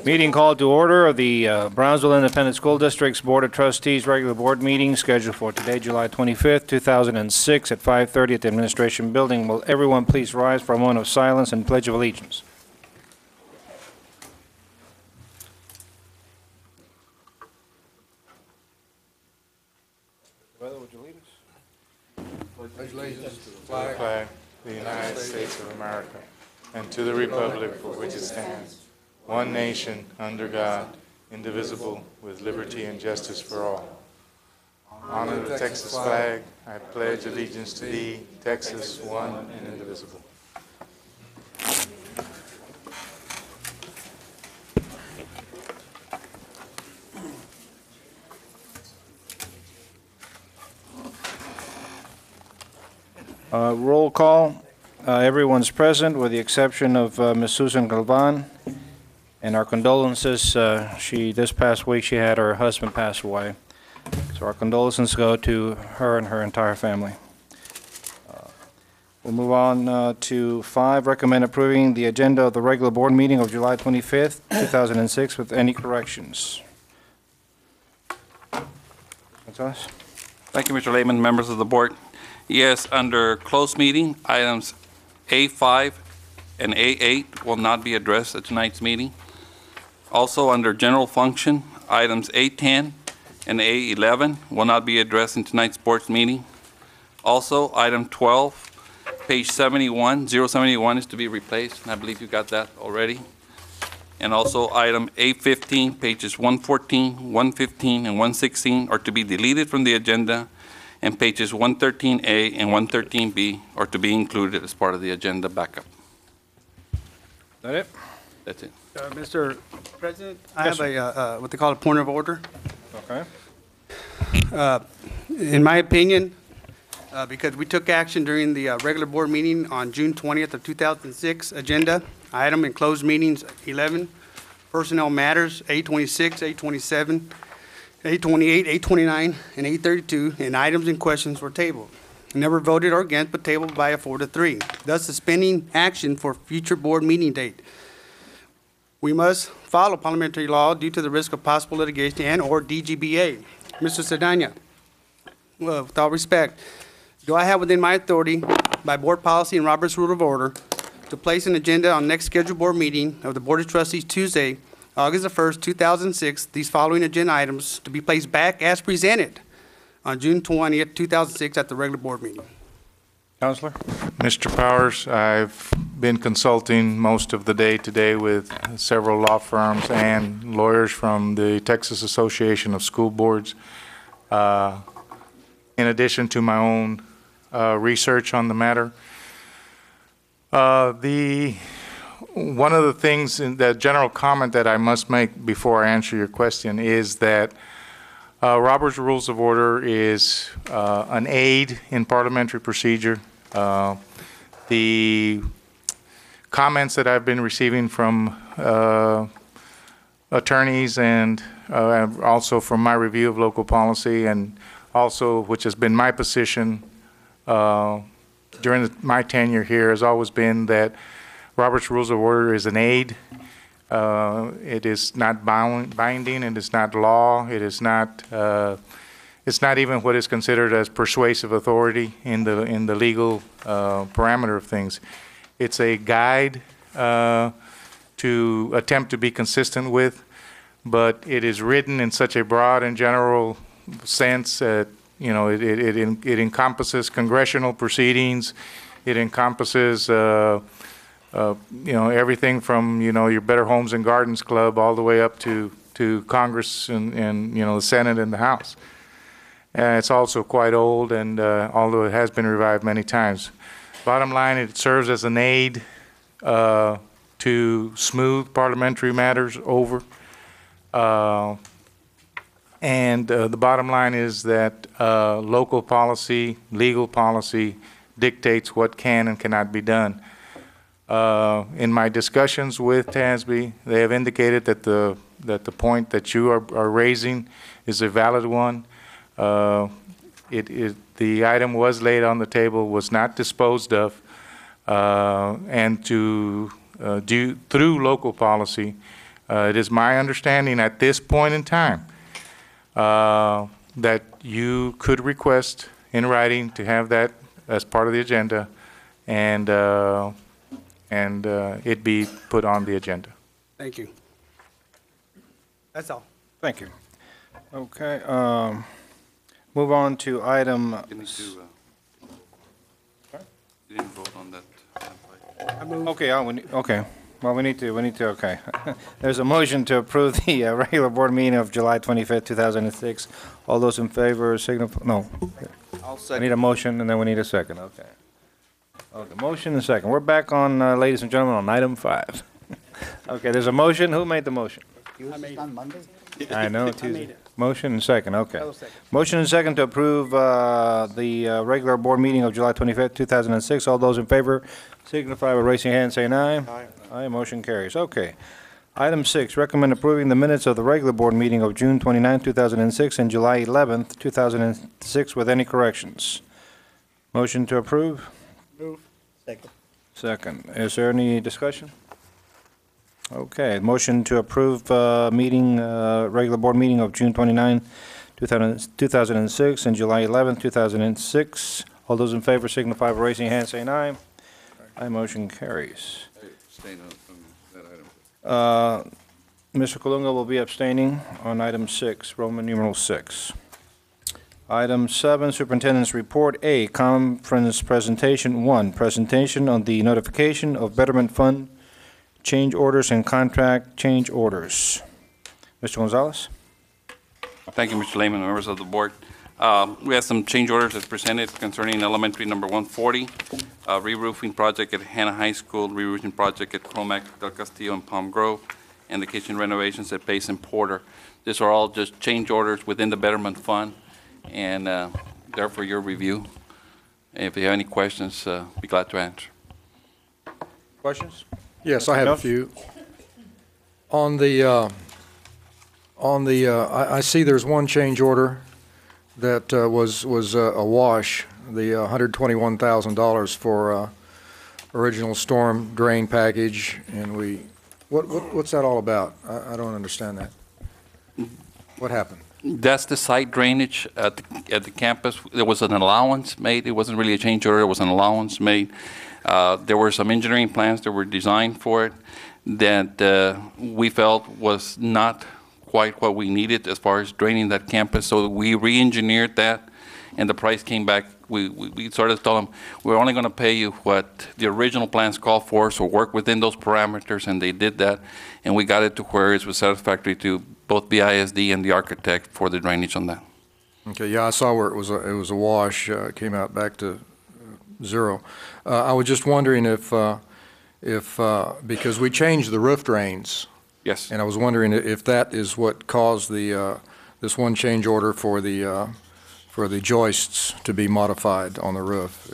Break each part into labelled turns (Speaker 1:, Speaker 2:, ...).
Speaker 1: Meeting called to order of the Brownsville Independent School District's Board of Trustees regular board meeting scheduled for today, July 25th, 2006 at 5:30 at the Administration Building. Will everyone please rise for a moment of silence and Pledge of Allegiance? Brother, would you lead us?
Speaker 2: Pledge allegiance to the flag
Speaker 3: of the United States of America and to the republic for which it stands, one nation, under God, indivisible, with liberty and justice for all. Honor the Texas flag. I pledge allegiance to thee, Texas, one and indivisible.
Speaker 1: Roll call. Everyone's present with the exception of Ms. Susan Galvan. And our condolences, this past week she had her husband pass away. So our condolences go to her and her entire family. We'll move on to 5, recommend approving the agenda of the regular board meeting of July 25th, 2006 with any corrections. Gonzalez?
Speaker 4: Thank you, Mr. Lehman, members of the board. Yes, under closed meeting, items A5 and A8 will not be addressed at tonight's meeting. Also, under general function, items A10 and A11 will not be addressed in tonight's board's meeting. Also, item 12, page 71, 071 is to be replaced, and I believe you got that already. And also, item A15, pages 114, 115, and 116 are to be deleted from the agenda, and pages 113A and 113B are to be included as part of the agenda backup.
Speaker 1: Is that it?
Speaker 4: That's it.
Speaker 2: Mr. President, I
Speaker 1: Yes,
Speaker 2: have a what they call a point of order.
Speaker 1: Okay.
Speaker 2: In my opinion, because we took action during the regular board meeting on June 20th of 2006 agenda item in closed meetings 11, personnel matters, 826, 827, 828, 829, and 832, and items in questions were tabled. Never voted or against, but tabled by a 4-3, thus suspending action for future board meeting date. We must follow parliamentary law due to the risk of possible litigation and or DGBA. Mr. Sedania, with all respect, do I have within my authority by board policy and Robert's Rule of Order to place an agenda on next scheduled board meeting of the Board of Trustees Tuesday, August the 1st, 2006, these following agenda items to be placed back as presented on June 20th, 2006 at the regular board meeting?
Speaker 1: Counselor?
Speaker 3: Mr. Powers, I've been consulting most of the day today with several law firms and lawyers from the Texas Association of School Boards, in addition to my own research on the matter. One of the things, in that general comment that I must make before I answer your question is that Robert's Rules of Order is an aid in parliamentary procedure. The comments that I've been receiving from attorneys and also from my review of local policy, and also which has been my position during my tenure here, has always been that Robert's Rules of Order is an aid. It is not binding. It is not law. It is not. It's not even what is considered as persuasive authority in the legal parameter of things. It's a guide to attempt to be consistent with, but it is written in such a broad and general sense that it encompasses congressional proceedings. It encompasses everything from your Better Homes and Gardens Club all the way up to Congress and the Senate and the House. It's also quite old, and although it has been revived many times. Bottom line, it serves as an aid to smooth parliamentary matters over. And the bottom line is that local policy, legal policy, dictates what can and cannot be done. In my discussions with TASB, they have indicated that the point that you are raising is a valid one. The item was laid on the table, was not disposed of, and through local policy, It is my understanding at this point in time that you could request in writing to have that as part of the agenda and it be put on the agenda.
Speaker 2: Thank you. That's all.
Speaker 1: Thank you. Okay, move on to item,
Speaker 4: You need to, you didn't vote on that.
Speaker 2: I move.
Speaker 1: okay, okay. Well, we need to, okay. There's a motion to approve the regular board meeting of July 25th, 2006. All those in favor signify, no.
Speaker 4: I'll
Speaker 1: I need a motion and then we need a second, okay. Okay, motion and second. We're back on, ladies and gentlemen, on item 5. Okay, there's a motion. Who made the motion?
Speaker 2: I made it.
Speaker 1: I know,
Speaker 2: made
Speaker 1: Tuesday.
Speaker 2: it.
Speaker 1: Motion and second, okay.
Speaker 2: I will second.
Speaker 1: Motion and second to approve the regular board meeting of July 25th, 2006. All those in favor signify by raising your hand, saying aye. Aye. Aye, motion carries. Okay. Item 6, recommend approving the minutes of the regular board meeting of June 29, 2006 and July 11th, 2006 with any corrections. Motion to approve?
Speaker 2: Move. Second.
Speaker 1: Second. Is there any discussion? Okay, motion to approve regular board meeting of June 29, 2006 and July 11, 2006. All those in favor signify by raising your hand, saying aye. Aye, motion carries. Mr. Colunga will be abstaining on item 6, Roman numeral 6. Item 7, Superintendent's Report. A, Conference Presentation 1, presentation on the notification of Betterment Fund change orders and contract change orders. Mr. Gonzalez?
Speaker 4: Thank you, Mr. Lehman, members of the board. We have some change orders as presented concerning elementary number 140, re-roofing project at Hannah High School, re-roofing project at Cromac, Del Castillo, and Palm Grove, and the kitchen renovations at Pace and Porter. These are all just change orders within the Betterment Fund, and they're for your review. If you have any questions, be glad to answer.
Speaker 1: Questions?
Speaker 5: Yes, I have a
Speaker 1: Notes?
Speaker 5: few. I see there's one change order that was a wash, the $121,000 for original storm drain package, and what's that all about? I don't understand that. What happened?
Speaker 4: That's the site drainage at the campus. There was an allowance made. It wasn't really a change order. It was an allowance made. There were some engineering plans that were designed for it that we felt was not quite what we needed as far as draining that campus. So we re-engineered that, and the price came back. We sort of told them, we're only going to pay you what the original plans called for, so work within those parameters, and they did that. And we got it to where it was satisfactory to both BISD and the architect for the drainage on that.
Speaker 5: Okay, yeah, I saw where it was a wash, came out back to zero. I was just wondering if because we changed the roof drains,
Speaker 4: Yes.
Speaker 5: and I was wondering if that is what caused this one change order for the joists to be modified on the roof.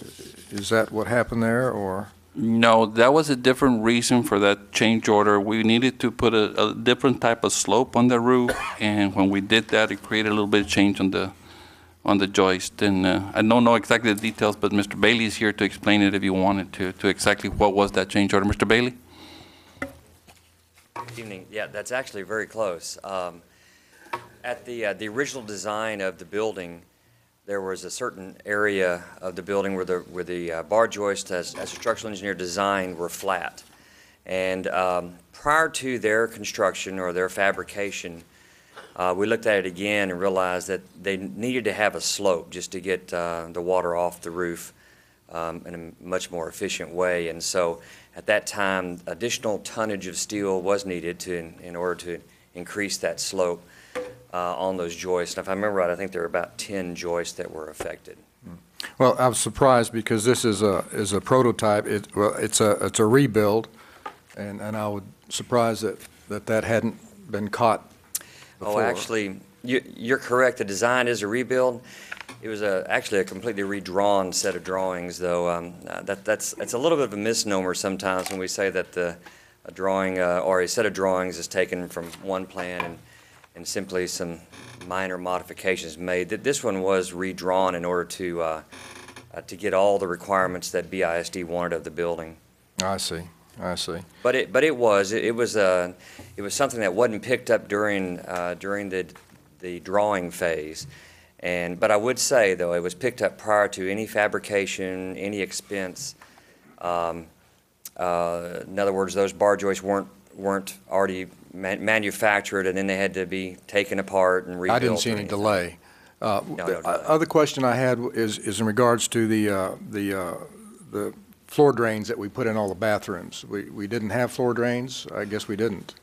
Speaker 5: Is that what happened there, or?
Speaker 4: No, that was a different reason for that change order. We needed to put a different type of slope on the roof, and when we did that, it created a little bit of change on the joist. And I don't know exactly the details, but Mr. Bailey is here to explain it if you wanted to exactly what was that change order. Mr. Bailey?
Speaker 6: Good evening. Yeah, that's actually very close. At the original design of the building, there was a certain area of the building where the bar joists, as a structural engineer designed, were flat. And prior to their construction or their fabrication, we looked at it again and realized that they needed to have a slope just to get the water off the roof in a much more efficient way. And so at that time, additional tonnage of steel was needed in order to increase that slope on those joists. And if I remember right, I think there were about 10 joists that were affected.
Speaker 5: Well, I was surprised because this is a prototype. It's a rebuild, and I was surprised that hadn't been caught before.
Speaker 6: Oh, actually, you're correct. The design is a rebuild. It was actually a completely redrawn set of drawings, though. That's a little bit of a misnomer sometimes when we say that a drawing or a set of drawings is taken from one plan and simply some minor modifications made. This one was redrawn in order to get all the requirements that BISD wanted of the building.
Speaker 5: I see. I see.
Speaker 6: But it was something that wasn't picked up during the drawing phase. But I would say, though, it was picked up prior to any fabrication, any expense. In other words, those bar joists weren't already manufactured, and then they had to be taken apart and rebuilt.
Speaker 5: I didn't see any delay.
Speaker 6: No
Speaker 5: The
Speaker 6: delay.
Speaker 5: other question I had is in regards to the floor drains that we put in all the bathrooms. We didn't have floor drains? I guess we didn't.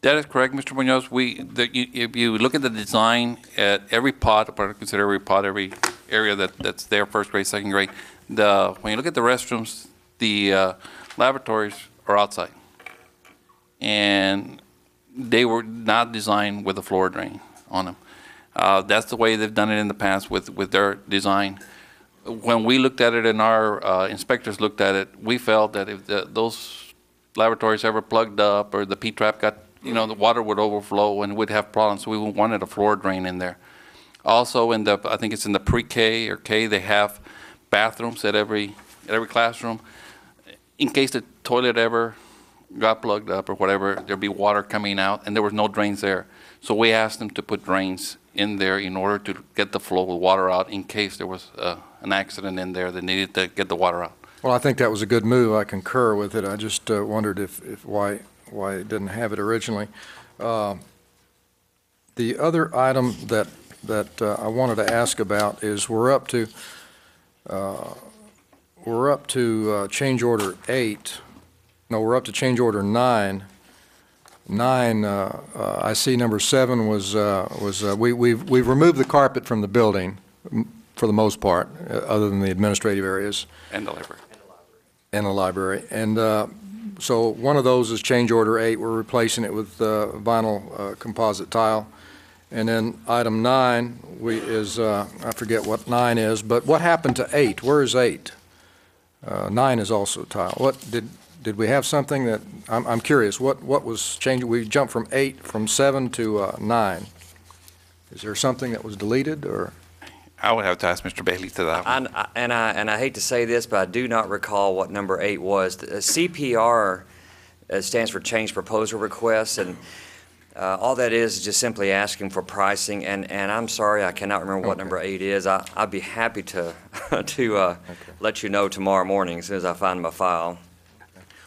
Speaker 4: That is correct, Mr. Munoz. If you look at the design at every pod, or consider every pod, every area that's there, first grade, second grade, when you look at the restrooms, the lavatories are outside. And they were not designed with a floor drain on them. That's the way they've done it in the past with their design. When we looked at it and our inspectors looked at it, we felt that if those lavatories ever plugged up or the P-trap got, the water would overflow and we'd have problems. So we wanted a floor drain in there. Also, I think it's in the pre-K or K, they have bathrooms at every classroom. In case the toilet ever got plugged up or whatever, there'd be water coming out, and there was no drains there. So we asked them to put drains in there in order to get the flow of water out in case there was an accident in there that needed to get the water out.
Speaker 5: Well, I think that was a good move. I concur with it. I just wondered why it didn't have it originally. The other item that I wanted to ask about is we're up to change order 8. No, we're up to change order 9. 9, I see number 7 was we've removed the carpet from the building for the most part, other than the administrative areas.
Speaker 4: And the library.
Speaker 5: And the library. And so one of those is change order 8. We're replacing it with vinyl composite tile. And then item 9 is, I forget what 9 is, but what happened to 8? Where is 8? 9 is also tile. What did we have something that, I'm curious, what was changed? We jumped from 7 to 9. Is there something that was deleted, or?
Speaker 4: I would have to ask Mr. Bailey to that one.
Speaker 6: And I hate to say this, but I do not recall what number 8 was. The CPR stands for Change Proposal Request, and all that is just simply asking for pricing. And I'm sorry, I cannot remember what number 8 is. I'd be happy to let you know tomorrow morning as soon as I find my file.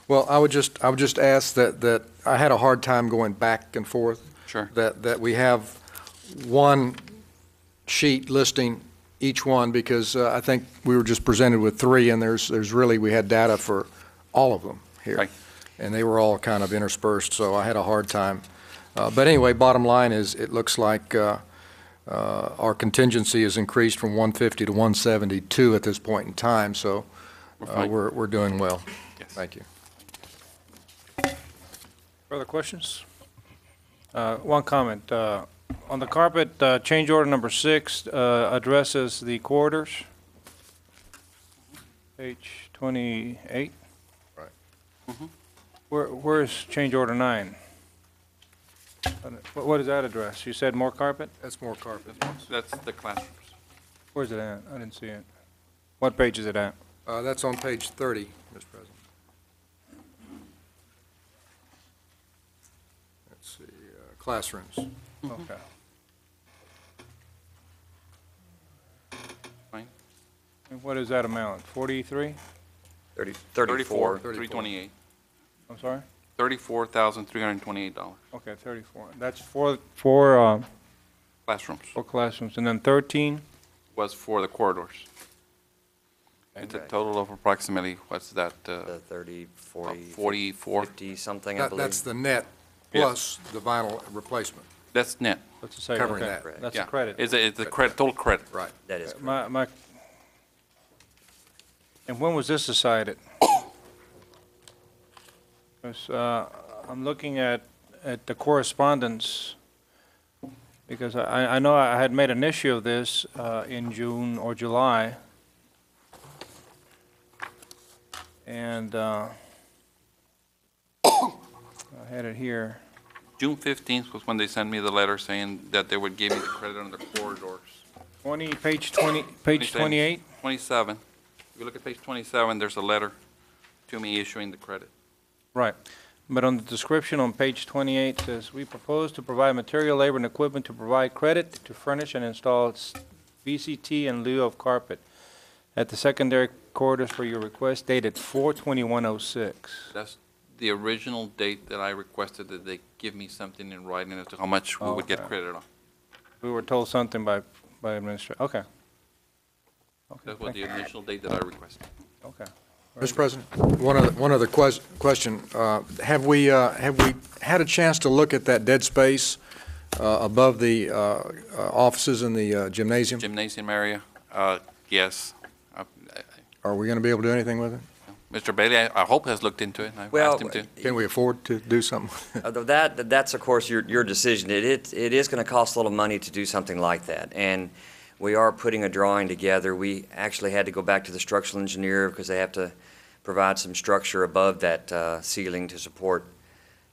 Speaker 5: Well, I would just ask that I had a hard time going back and forth.
Speaker 4: Sure.
Speaker 5: That we have one sheet listing each one, because I think we were just presented with 3, and there's really, we had data for all of them here.
Speaker 4: Right.
Speaker 5: And they were all kind of interspersed, so I had a hard time. But anyway, bottom line is, it looks like our contingency has increased from 150 to 172 at this point in time, so we're doing well.
Speaker 4: Yes.
Speaker 5: Thank you.
Speaker 1: Further questions? One comment. On the carpet, change order number 6 addresses the corridors. Page 28.
Speaker 5: Right.
Speaker 4: Mm-hmm.
Speaker 1: Where's change order 9? What does that address? You said more carpet?
Speaker 5: That's more carpet.
Speaker 4: That's the classrooms.
Speaker 1: Where's it at? I didn't see it. What page is it at?
Speaker 5: That's on page 30, Mr. President. Let's see, classrooms.
Speaker 1: Okay.
Speaker 4: Fine.
Speaker 1: And what is that amount? 43?
Speaker 6: 34.
Speaker 4: 328.
Speaker 1: I'm sorry?
Speaker 4: $34,328.
Speaker 1: Okay, 34. That's for
Speaker 4: Classrooms
Speaker 1: classrooms. And then 13?
Speaker 4: was for the corridors. It's a
Speaker 6: Okay.
Speaker 4: total of approximately, what's that?
Speaker 6: The 30, 40,
Speaker 4: 44.
Speaker 6: 50 something, I believe.
Speaker 5: That's the net
Speaker 4: Yes.
Speaker 5: plus the vinyl replacement.
Speaker 4: That's net.
Speaker 1: What's it say?
Speaker 5: Covering
Speaker 1: Okay.
Speaker 5: that.
Speaker 1: That's
Speaker 4: Yeah.
Speaker 1: a credit.
Speaker 4: It's a credit, total credit.
Speaker 5: Right.
Speaker 6: That is correct.
Speaker 1: My, and when was this decided? 'Cause, I'm looking at the correspondence, because I know I had made an issue of this in June or July. And I had it here.
Speaker 4: June 15th was when they sent me the letter saying that they would give me the credit on the corridors.
Speaker 1: Page 28?
Speaker 4: 27. If you look at page 27, there's a letter to me issuing the credit.
Speaker 1: Right. But on the description on page 28 says, "We propose to provide material, labor, and equipment to provide credit to furnish and install VCT in lieu of carpet at the secondary corridors for your request dated 4/21/06."
Speaker 4: That's the original date that I requested that they give me something in writing as to how much we would get
Speaker 1: Okay.
Speaker 4: credit on.
Speaker 1: We were told something by administration. Okay. Okay,
Speaker 4: That was
Speaker 1: thank
Speaker 4: the
Speaker 1: you.
Speaker 4: initial date that I requested.
Speaker 1: Okay.
Speaker 5: Mr. President, one other question. Have we had a chance to look at that dead space above the offices in the gymnasium?
Speaker 4: Gymnasium area, yes.
Speaker 5: Are we going to be able to do anything with it?
Speaker 4: Mr. Bailey, I hope has looked into it. I've
Speaker 6: Well,
Speaker 4: asked him to.
Speaker 5: Can we afford to do something?
Speaker 6: That's of course your decision. It is going to cost a little money to do something like that, and we are putting a drawing together. We actually had to go back to the structural engineer because they have to provide some structure above that ceiling to support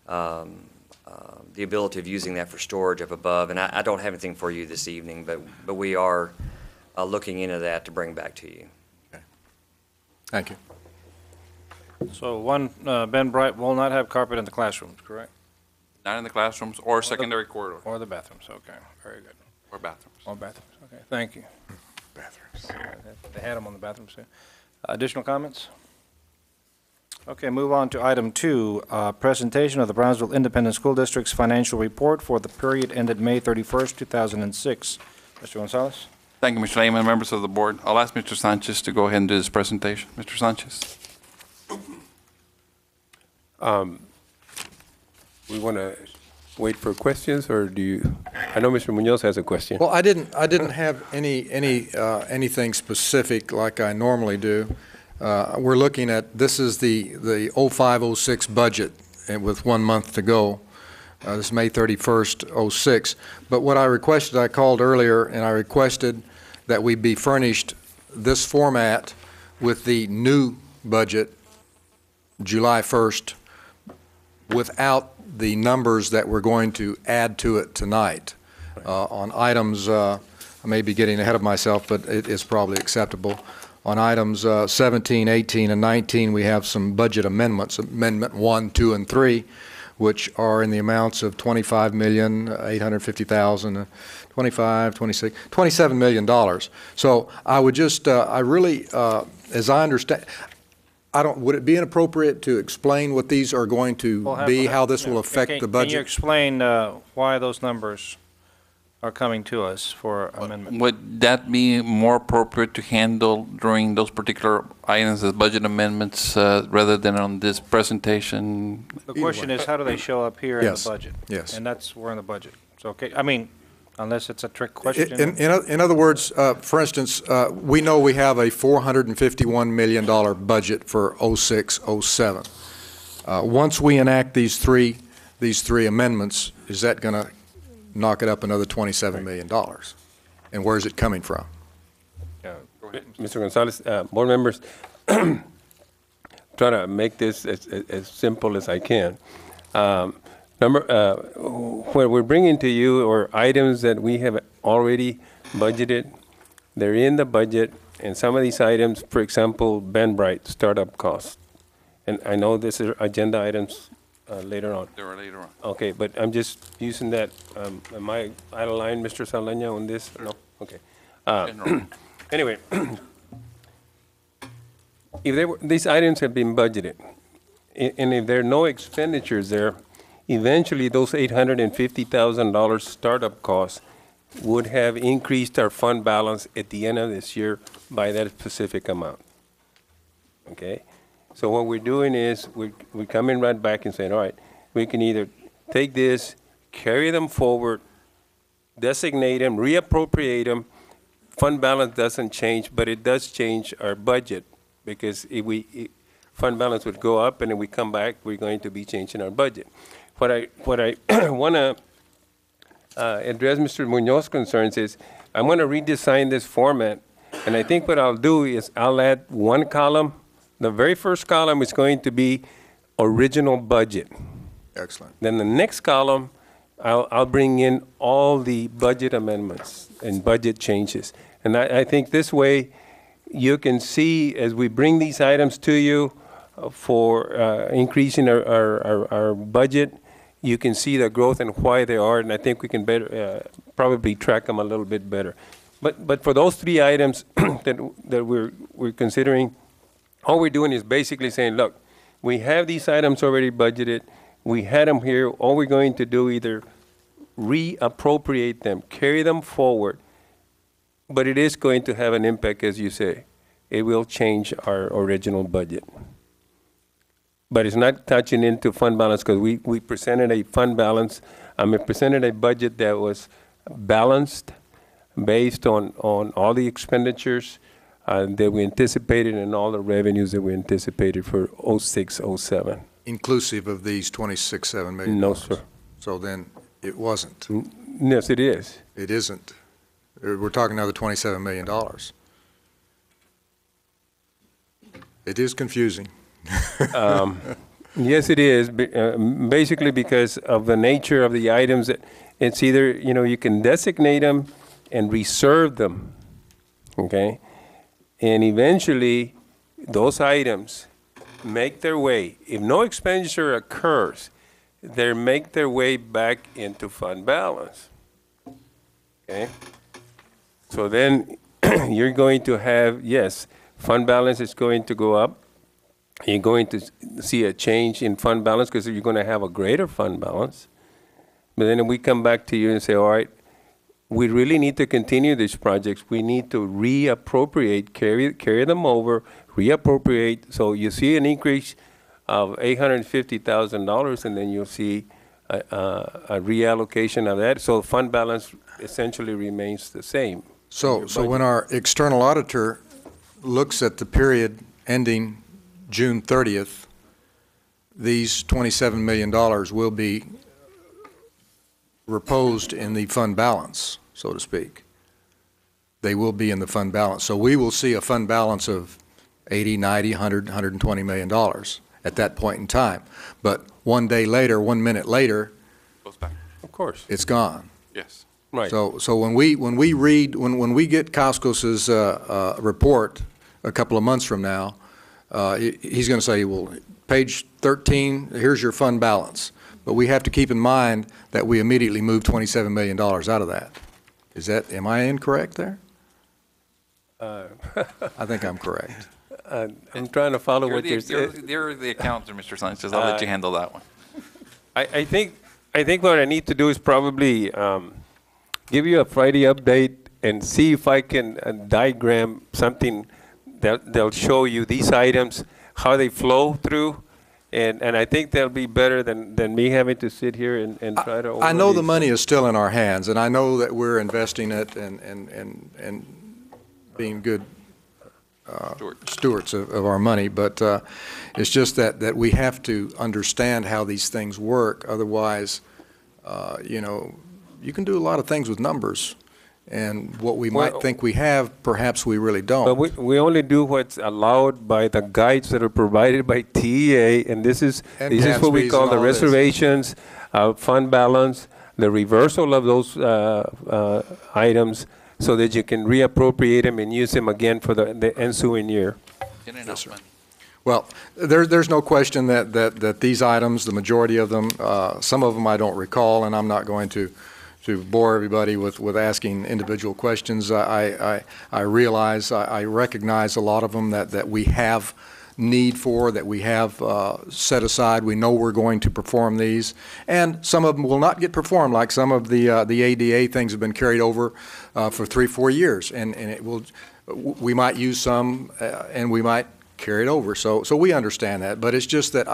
Speaker 6: the ability of using that for storage up above. And I don't have anything for you this evening, but we are looking into that to bring back to you.
Speaker 5: Thank you.
Speaker 1: So one, Ben Bright will not have carpet in the classrooms, correct?
Speaker 4: Not in the classrooms or secondary corridor,
Speaker 1: Or the bathrooms, okay, very good.
Speaker 4: or bathrooms.
Speaker 1: Or bathrooms, okay, thank you.
Speaker 5: Bathrooms.
Speaker 1: They had them on the bathrooms, too. Additional comments? Okay, move on to item 2, presentation of the Brownsville Independent School District's financial report for the period ended May 31st, 2006. Mr. Gonzalez?
Speaker 4: Thank you, Mr. Lehman, members of the board. I'll ask Mr. Sanchez to go ahead and do his presentation. Mr. Sanchez?
Speaker 7: We want to wait for questions, or do you? I know Mr. Munoz has a question.
Speaker 5: Well, I didn't have anything specific like I normally do. We're looking at, this is the 05-06 budget, and with 1 month to go. This is May 31st, 06. But what I requested, I called earlier, and I requested that we be furnished this format with the new budget, July 1st, without the numbers that we're going to add to it tonight. On items, I may be getting ahead of myself, but it is probably acceptable. On items 17, 18, and 19, we have some budget amendments, Amendment 1, 2, and 3, which are in the amounts of $25,850,000, 25, 26, $27 million. So I would just, I really, as I understand, would it be inappropriate to explain what these are going to be, how this will affect the budget?
Speaker 1: Can you explain why those numbers are coming to us for amendment?
Speaker 4: Would that be more appropriate to handle during those particular items as budget amendments rather than on this presentation?
Speaker 1: The question is, how do they show up here in the
Speaker 5: Yes.
Speaker 1: budget?
Speaker 5: Yes.
Speaker 1: And we're in the budget. So, okay, I mean, unless it's a trick question.
Speaker 5: In other words, for instance, we know we have a $451 million budget for 06, 07. Once we enact these three amendments, is that going to knock it up another $27 million? And where's it coming from?
Speaker 7: Mr. Gonzalez, board members, try to make this as simple as I can. What we're bringing to you are items that we have already budgeted. They're in the budget, and some of these items, for example, Ben Bright startup costs. And I know this is agenda items later on.
Speaker 4: They were later on.
Speaker 7: Okay, but I'm just using that. Am I out of line, Mr. Saldaña, on this? No? Okay.
Speaker 4: General.
Speaker 7: Anyway, if these items have been budgeted, and if there are no expenditures there, eventually those $850,000 startup costs would have increased our fund balance at the end of this year by that specific amount. Okay? So what we're doing is we're coming right back and saying, all right, we can either take this, carry them forward, designate them, reappropriate them. Fund balance doesn't change, but it does change our budget, because if fund balance would go up, and if we come back, we're going to be changing our budget. What I want to address Mr. Munoz's concerns is I want to redesign this format, and I think what I'll do is I'll add one column. The very first column is going to be original budget.
Speaker 5: Excellent.
Speaker 7: Then the next column, I'll bring in all the budget amendments and budget changes. And I think this way you can see, as we bring these items to you, for increasing our budget. You can see the growth and why they are, and I think we can better probably track them a little bit better. But for those three items that we're considering, all we're doing is basically saying, look, we have these items already budgeted. We had them here. All we're going to do either reappropriate them, carry them forward, but it is going to have an impact, as you say. It will change our original budget. But it's not touching into fund balance because we presented a fund balance. Presented a budget that was balanced based on all the expenditures that we anticipated and all the revenues that we anticipated for 06, 07.
Speaker 5: Inclusive of these 26.7 million?
Speaker 7: No, sir.
Speaker 5: So then it wasn't?
Speaker 7: Yes, it is.
Speaker 5: It isn't. We're talking another $27 million. It is confusing.
Speaker 7: Yes, it is. Basically because of the nature of the items, it's either, you can designate them and reserve them, okay? And eventually, those items make their way. If no expenditure occurs, they make their way back into fund balance, okay? So then you're going to have, yes, fund balance is going to go up. You're going to see a change in fund balance because you're going to have a greater fund balance. But then we come back to you and say, all right, we really need to continue these projects. We need to reappropriate, carry them over, reappropriate. So you see an increase of $850,000, and then you'll see a reallocation of that. So fund balance essentially remains the same.
Speaker 5: So when our external auditor looks at the period ending June 30th, these $27 million will be reposed in the fund balance, so to speak. They will be in the fund balance. So we will see a fund balance of 80, 90, 100, $120 million at that point in time. But 1 day later, 1 minute later,
Speaker 4: Goes back.
Speaker 7: Of course.
Speaker 5: it's gone.
Speaker 4: Yes.
Speaker 7: Right.
Speaker 5: So when we get Costco's report a couple of months from now, he's going to say, well, page 13, here's your fund balance. But we have to keep in mind that we immediately moved $27 million out of that. Am I incorrect there? I think I'm correct.
Speaker 7: I'm trying to follow what you're saying.
Speaker 4: You're the accountant, Mr. Sanchez. I'll let you handle that one.
Speaker 7: I think what I need to do is probably give you a Friday update and see if I can diagram something that'll show you these items, how they flow through. And I think they'll be better than me having to sit here and try to.
Speaker 5: I know the money is still in our hands, and I know that we're investing it and being good stewards of our money. But it's just that we have to understand how these things work. Otherwise, you can do a lot of things with numbers. And what we might think we have, perhaps we really don't.
Speaker 7: But we only do what's allowed by the guides that are provided by TEA, and this is what we call the reservations, fund balance, the reversal of those items, so that you can reappropriate them and use them again for the ensuing year.
Speaker 5: Yes, sir. Well, there's no question that these items, the majority of them, some of them I don't recall, and I'm not going to bore everybody with asking individual questions. I realize, I recognize a lot of them that we have need for, that we have set aside. We know we're going to perform these. And some of them will not get performed, like some of the ADA things have been carried over for 3-4 years. And we might use some and we might carry it over. So we understand that. But it's just that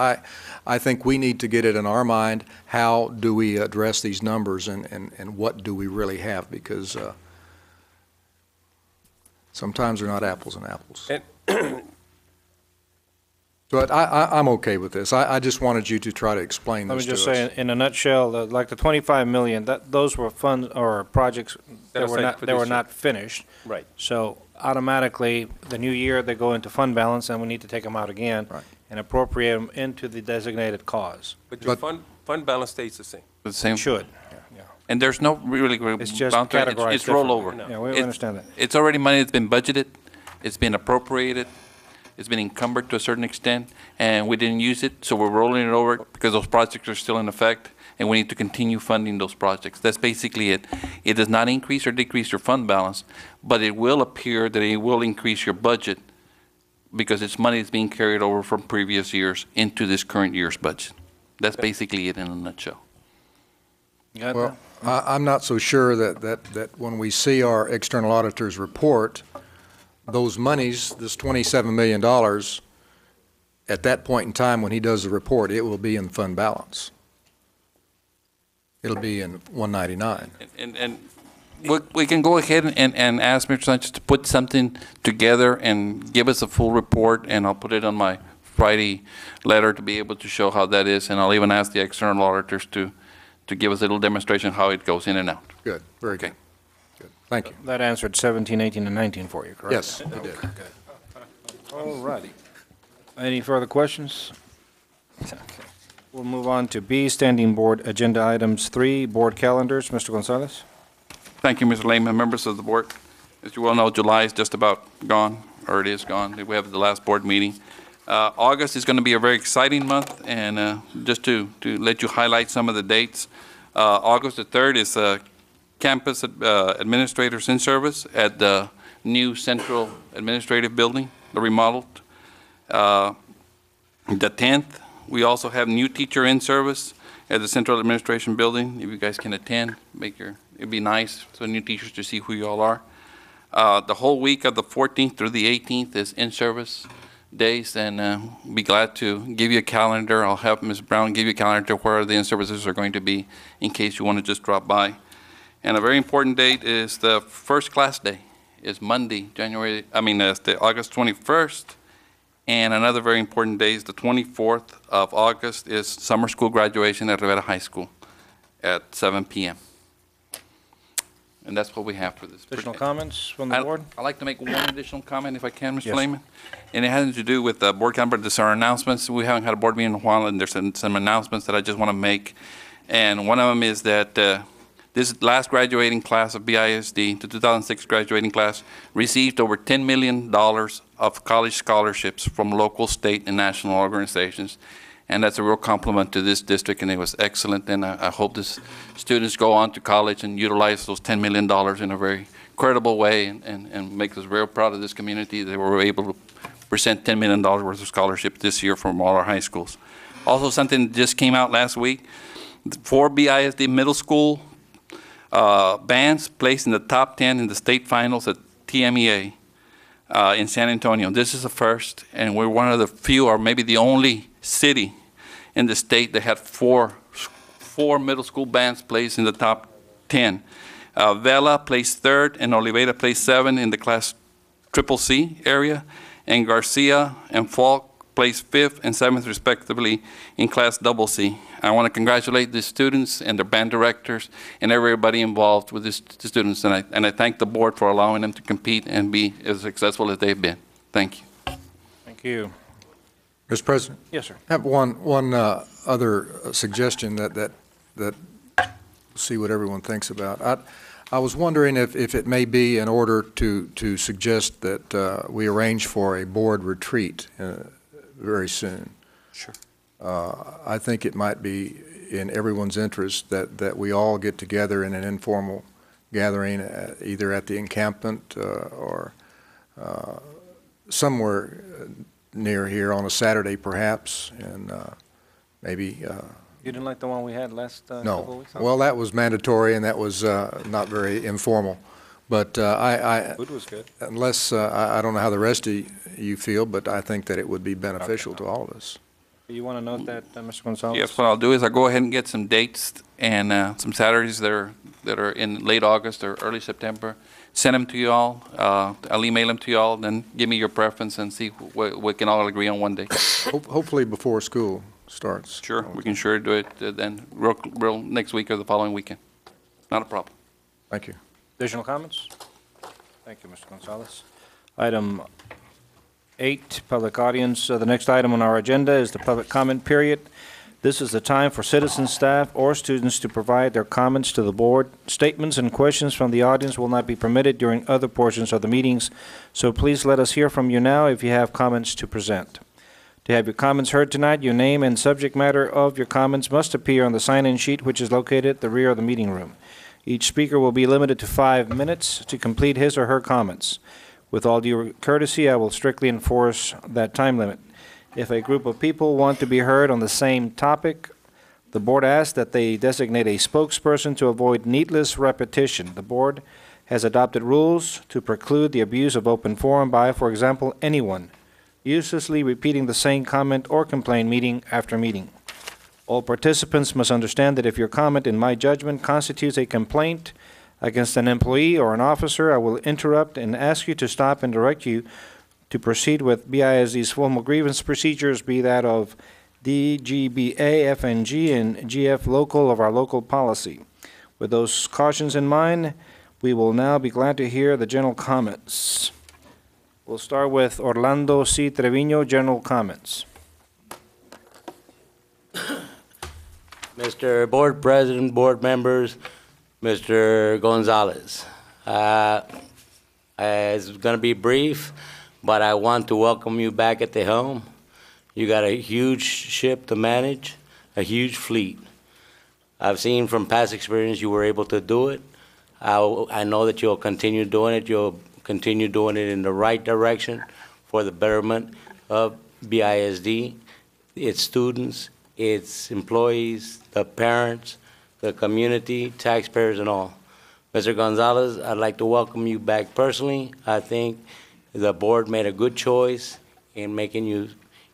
Speaker 5: I think we need to get it in our mind, how do we address these numbers and what do we really have, because sometimes they're not apples and apples. But I'm okay with this. I just wanted you to try to explain this to us.
Speaker 1: Let me just say, in a nutshell, like the $25 million, those were funds or projects that were not finished.
Speaker 7: Right.
Speaker 1: So automatically, the new year, they go into fund balance, and we need to take them out again.
Speaker 5: Right.
Speaker 1: And appropriate them into the designated cause.
Speaker 7: But your fund balance stays the same.
Speaker 4: The same.
Speaker 1: Should.
Speaker 4: And there's no really.
Speaker 1: It's just
Speaker 4: boundary.
Speaker 1: categorized
Speaker 4: It's rollover.
Speaker 1: differently. Yeah, we understand that.
Speaker 4: It's already money that's been budgeted. It's been appropriated. It's been encumbered to a certain extent, and we didn't use it, so we're rolling it over because those projects are still in effect, and we need to continue funding those projects. That's basically it. It does not increase or decrease your fund balance, but it will appear that it will increase your budget because it's money that's being carried over from previous years into this current year's budget. That's basically it in a nutshell.
Speaker 1: You got
Speaker 5: Well,
Speaker 1: that?
Speaker 5: I'm not so sure that when we see our external auditor's report, those monies, this $27 million, at that point in time when he does the report, it will be in fund balance. It'll be in 199.
Speaker 4: And we can go ahead and ask Mr. Sanchez to put something together and give us a full report, and I'll put it on my Friday letter to be able to show how that is, and I'll even ask the external auditors to give us a little demonstration how it goes in and out.
Speaker 5: Good, very good.
Speaker 4: Okay.
Speaker 5: Good. Thank you.
Speaker 1: That answered 17, 18, and 19 for you, correct?
Speaker 5: Yes, it did.
Speaker 1: All righty. Any further questions? Okay. We'll move on to B, Standing Board Agenda Items 3, Board Calendars. Mr. Gonzalez?
Speaker 4: Thank you, Mr. Lehman, members of the board. As you well know, July is just about gone, or it is gone. We have the last board meeting. August is going to be a very exciting month, and just to let you highlight some of the dates, August the 3rd is Campus Administrators in Service at the new Central Administrative Building, the remodeled. The 10th, we also have new teacher in service at the Central Administration Building. If you guys can attend, it'd be nice for new teachers to see who you all are. The whole week of the 14th through the 18th is in-service days, and be glad to give you a calendar. I'll have Ms. Brown give you a calendar where the in-services are going to be in case you want to just drop by. And a very important date is the first class day. Is Monday, it's the August 21st. And another very important day is the 24th of August is summer school graduation at Rivera High School at 7 p.m. And that's what we have for this.
Speaker 1: Additional comments from the board?
Speaker 4: I'd like to make one additional comment if I can, Mr.
Speaker 1: Yes.
Speaker 4: Lehman. And it has to do with the board calendar. These are announcements. We haven't had a board meeting in a while, and there's some announcements that I just want to make. And one of them is that this last graduating class of BISD, the 2006 graduating class, received over $10 million of college scholarships from local, state, and national organizations. And that's a real compliment to this district, and it was excellent. And I hope these students go on to college and utilize those $10 million in a very credible way and make us real proud of this community that we were able to present $10 million worth of scholarships this year from all our high schools. Also, something that just came out last week, 4 BISD middle school bands placed in the top 10 in the state finals at TMEA in San Antonio. This is a first, and we're one of the few, or maybe the only city in the state that had four middle school bands placed in the top 10. Vela placed 3rd, and Oliveira placed 7 in the class Triple C area, and Garcia and Falk placed 5th and 7th respectively in class Double C. I want to congratulate the students and their band directors and everybody involved with the students, and I thank the board for allowing them to compete and be as successful as they've been. Thank you.
Speaker 1: Thank you.
Speaker 5: Mr. President?
Speaker 1: Yes, sir.
Speaker 5: I have one other suggestion that see what everyone thinks about. I was wondering if it may be in order to suggest that we arrange for a board retreat very soon.
Speaker 4: Sure.
Speaker 5: I think it might be in everyone's interest that we all get together in an informal gathering, either at the encampment or somewhere near here on a Saturday perhaps, and maybe
Speaker 1: You didn't like the one we had last couple of
Speaker 5: no.
Speaker 1: weeks?
Speaker 5: Well, that was mandatory, and that was not very informal. But
Speaker 1: Food was good.
Speaker 5: unless, I don't know how the rest of you feel, but I think that it would be beneficial to all of us.
Speaker 1: You want to note that, Mr. Gonzalez?
Speaker 4: Yes, what I'll do is I'll go ahead and get some dates and some Saturdays that are in late August or early September. Send them to you all. I'll email them to you all, then give me your preference and see we can all agree on one day.
Speaker 5: Hopefully before school starts.
Speaker 4: Sure, we can sure do it then real next week or the following weekend. Not a problem.
Speaker 5: Thank you.
Speaker 1: Additional comments? Thank you, Mr. Gonzalez. Item 8, public audience. The next item on our agenda is the public comment period. This is the time for citizen staff or students to provide their comments to the board. Statements and questions from the audience will not be permitted during other portions of the meetings, so please let us hear from you now if you have comments to present. To have your comments heard tonight, your name and subject matter of your comments must appear on the sign-in sheet, which is located at the rear of the meeting room. Each speaker will be limited to 5 minutes to complete his or her comments. With all due courtesy, I will strictly enforce that time limit. If a group of people want to be heard on the same topic, the board asks that they designate a spokesperson to avoid needless repetition. The board has adopted rules to preclude the abuse of open forum by, for example, anyone uselessly repeating the same comment or complaint meeting after meeting. All participants must understand that if your comment, in my judgment, constitutes a complaint against an employee or an officer, I will interrupt and ask you to stop and direct you to proceed with BISD's formal grievance procedures, be that of DGBA, FNG, and GF local of our local policy. With those cautions in mind, we will now be glad to hear the general comments. We'll start with Orlando C. Trevino, general comments.
Speaker 8: Mr. Board President, board members, Mr. Gonzalez. It's going to be brief, but I want to welcome you back at the helm. You got a huge ship to manage, a huge fleet. I've seen from past experience you were able to do it. I know that you'll continue doing it. You'll continue doing it in the right direction for the betterment of BISD, its students, its employees, the parents, the community, taxpayers, and all. Mr. Gonzalez, I'd like to welcome you back personally. I think the board made a good choice in making you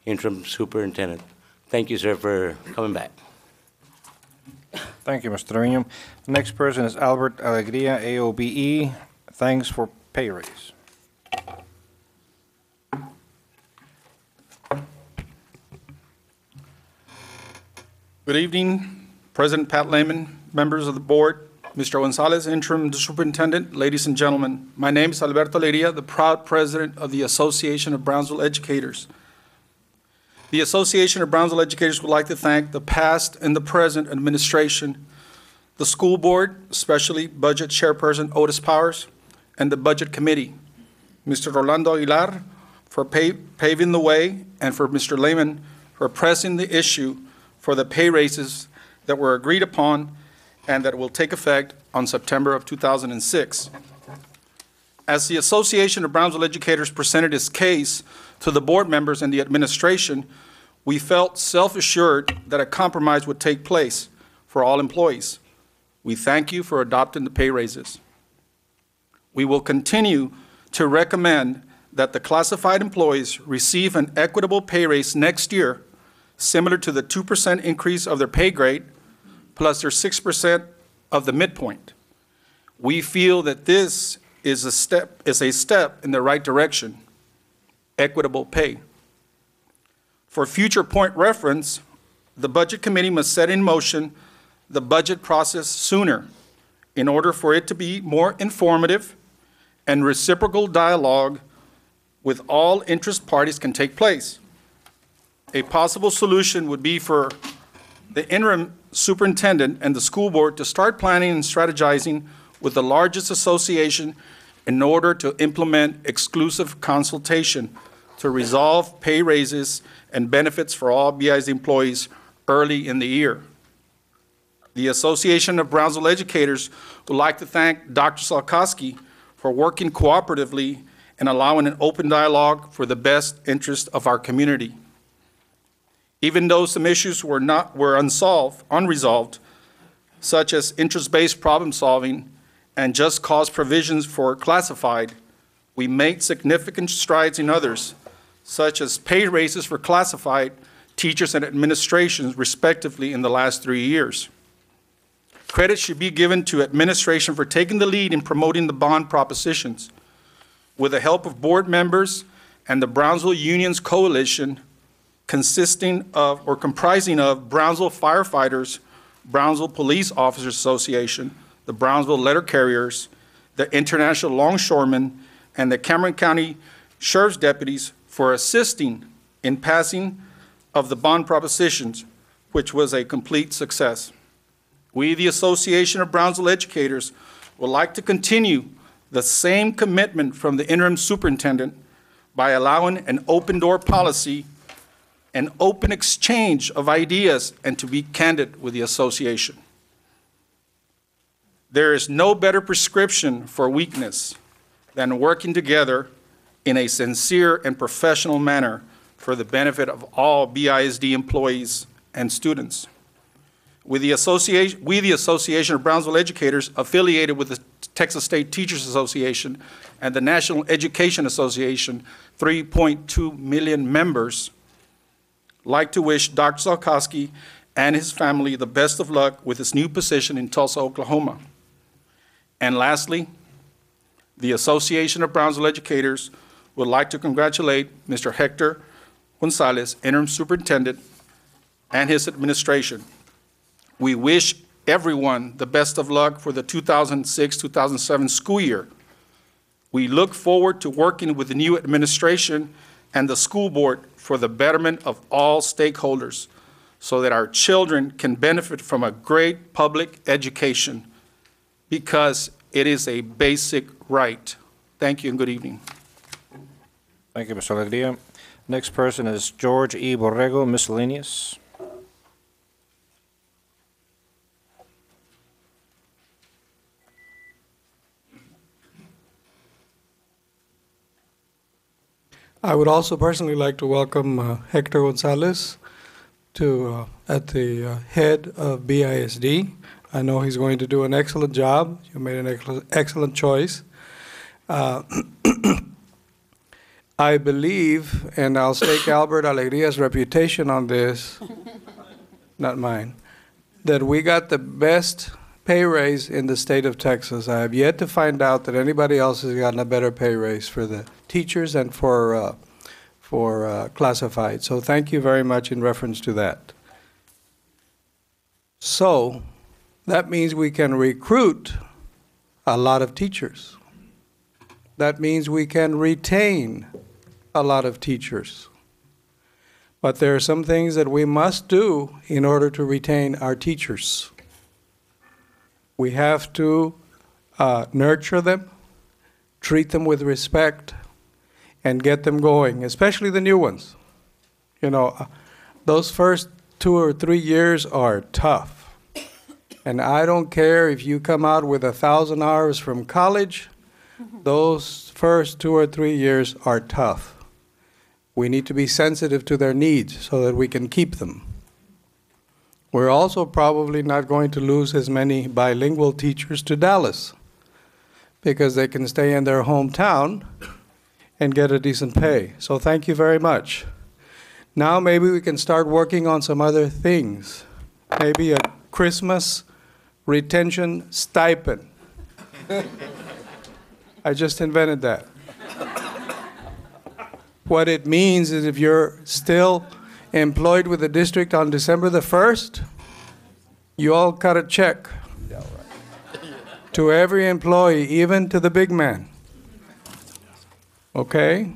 Speaker 8: interim superintendent. Thank you, sir, for coming back.
Speaker 1: Thank you, Mr. Trevino. The next person is Albert Alegria, AOBE. Thanks for pay raise.
Speaker 9: Good evening, President Pat Lehman, members of the board, Mr. Gonzalez, interim superintendent, ladies and gentlemen. My name is Alberto Alegria, the proud president of the Association of Brownsville Educators. The Association of Brownsville Educators would like to thank the past and the present administration, the school board, especially budget chairperson Otis Powers, and the budget committee, Mr. Orlando Aguilar, for paving the way, and for Mr. Lehman for pressing the issue for the pay raises that were agreed upon and that will take effect on September of 2006. As the Association of Brownsville Educators presented its case to the board members and the administration, we felt self-assured that a compromise would take place for all employees. We thank you for adopting the pay raises. We will continue to recommend that the classified employees receive an equitable pay raise next year, similar to the 2% increase of their pay grade, plus their 6% of the midpoint. We feel that this is a step in the right direction, equitable pay. For future point reference, the Budget Committee must set in motion the budget process sooner in order for it to be more informative and reciprocal dialogue with all interest parties can take place. A possible solution would be for the interim superintendent and the school board to start planning and strategizing with the largest association in order to implement exclusive consultation to resolve pay raises and benefits for all BISD employees early in the year. The Association of Brownsville Educators would like to thank Dr. Salkowski for working cooperatively and allowing an open dialogue for the best interest of our community. Even though some issues were unresolved, such as interest-based problem solving and just cause provisions for classified, we made significant strides in others, such as pay raises for classified teachers and administrations, respectively, in the last 3 years. Credit should be given to administration for taking the lead in promoting the bond propositions. With the help of board members and the Brownsville Unions Coalition, comprising of Brownsville Firefighters, Brownsville Police Officers Association, the Brownsville Letter Carriers, the International Longshoremen, and the Cameron County Sheriff's Deputies for assisting in passing of the bond propositions. which was a complete success. We, the Association of Brownsville Educators, would like to continue the same commitment from the interim superintendent by allowing an open door policy, an open exchange of ideas, and to be candid with the association. There is no better prescription for weakness than working together in a sincere and professional manner for the benefit of all BISD employees and students. We, the Association of Brownsville Educators, affiliated with the Texas State Teachers Association and the National Education Association, 3.2 million members, like to wish Dr. Salkowski and his family the best of luck with his new position in Tulsa, Oklahoma. And lastly, the Association of Brownsville Educators would like to congratulate Mr. Hector Gonzalez, interim superintendent, and his administration. We wish everyone the best of luck for the 2006-2007 school year. We look forward to working with the new administration and the school board for the betterment of all stakeholders so that our children can benefit from a great public education because it is a basic right. Thank you and good evening.
Speaker 1: Thank you, Mr. Alegría. Next person is George E. Borrego, miscellaneous.
Speaker 10: I would also personally like to welcome Hector Gonzalez to at the head of BISD. I know he's going to do an excellent job. You made an excellent choice. I believe, and I'll stake Albert Alegria's reputation on this, not mine, that we got the best pay raise in the state of Texas. I have yet to find out that anybody else has gotten a better pay raise for the teachers and for classified. So thank you very much in reference to that. So that means we can recruit a lot of teachers. That means we can retain a lot of teachers. But there are some things that we must do in order to retain our teachers. We have to nurture them, treat them with respect, and get them going, especially the new ones. You know, those first 2 or 3 years are tough. And I don't care if you come out with 1,000 hours from college, those first 2 or 3 years are tough. We need to be sensitive to their needs so that we can keep them. We're also probably not going to lose as many bilingual teachers to Dallas because they can stay in their hometown and get a decent pay. So thank you very much. Now maybe we can start working on some other things. Maybe a Christmas retention stipend. I just invented that. What it means is if you're still employed with the district on December the 1st, you all cut a check to every employee, even to the big man. Okay?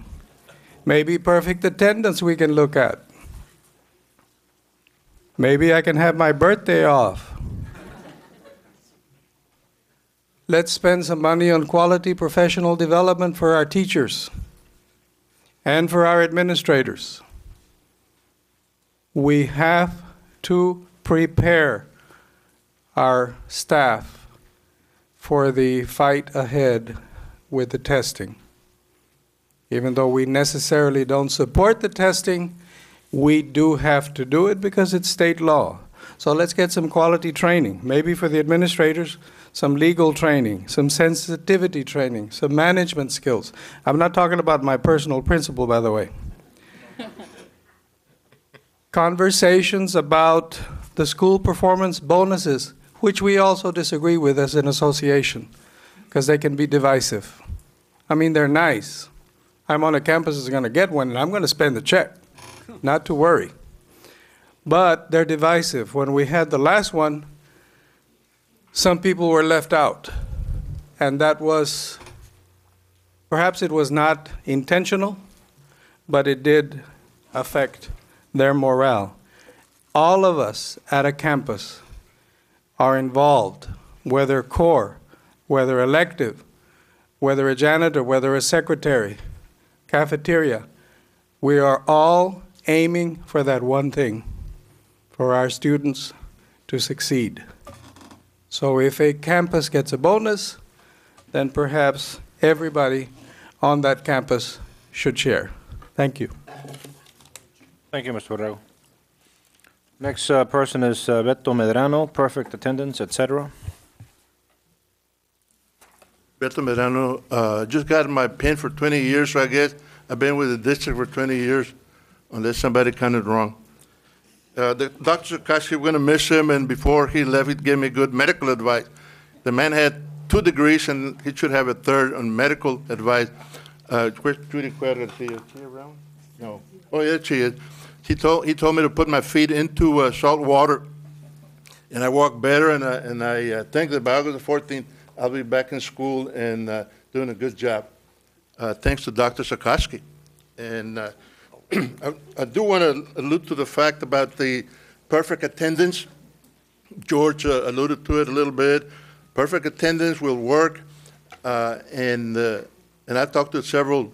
Speaker 10: Maybe perfect attendance we can look at. Maybe I can have my birthday off. Let's spend some money on quality professional development for our teachers and for our administrators. We have to prepare our staff for the fight ahead with the testing. Even though we necessarily don't support the testing, we do have to do it because it's state law. So let's get some quality training, maybe for the administrators, some legal training, some sensitivity training, some management skills. I'm not talking about my personal principle, by the way. Conversations about the school performance bonuses, which we also disagree with as an association, because they can be divisive. I mean, they're nice. I'm on a campus that's going to get one, and I'm going to spend the check. Not to worry. But they're divisive. When we had the last one, some people were left out. And that was, perhaps it was not intentional, but it did affect their morale. all of us at a campus are involved, whether core, whether elective, whether a janitor, whether a secretary, cafeteria, we are all aiming for that one thing, for our students to succeed. So if a campus gets a bonus, then perhaps everybody on that campus should share. Thank you.
Speaker 1: Thank you, Mr. Borrego. Next person is Beto Medrano, perfect attendance, etc.
Speaker 11: Beto Medrano, just got my pin for 20 years, so I guess I've been with the district for 20 years, unless somebody counted wrong. Dr. Sakashi, we're going to miss him, and before he left, he gave me good medical advice. The man had 2 degrees, and he should have a 3rd on medical advice. Where's Judy Cuerda? Is she around? No. Oh, yeah, she is. He told me to put my feet into salt water, and I walk better, and I think that by August the 14th, I'll be back in school and doing a good job, thanks to Dr. Sakashi. And I do want to allude to the fact about the perfect attendance. George alluded to it a little bit. Perfect attendance will work, and I talked to several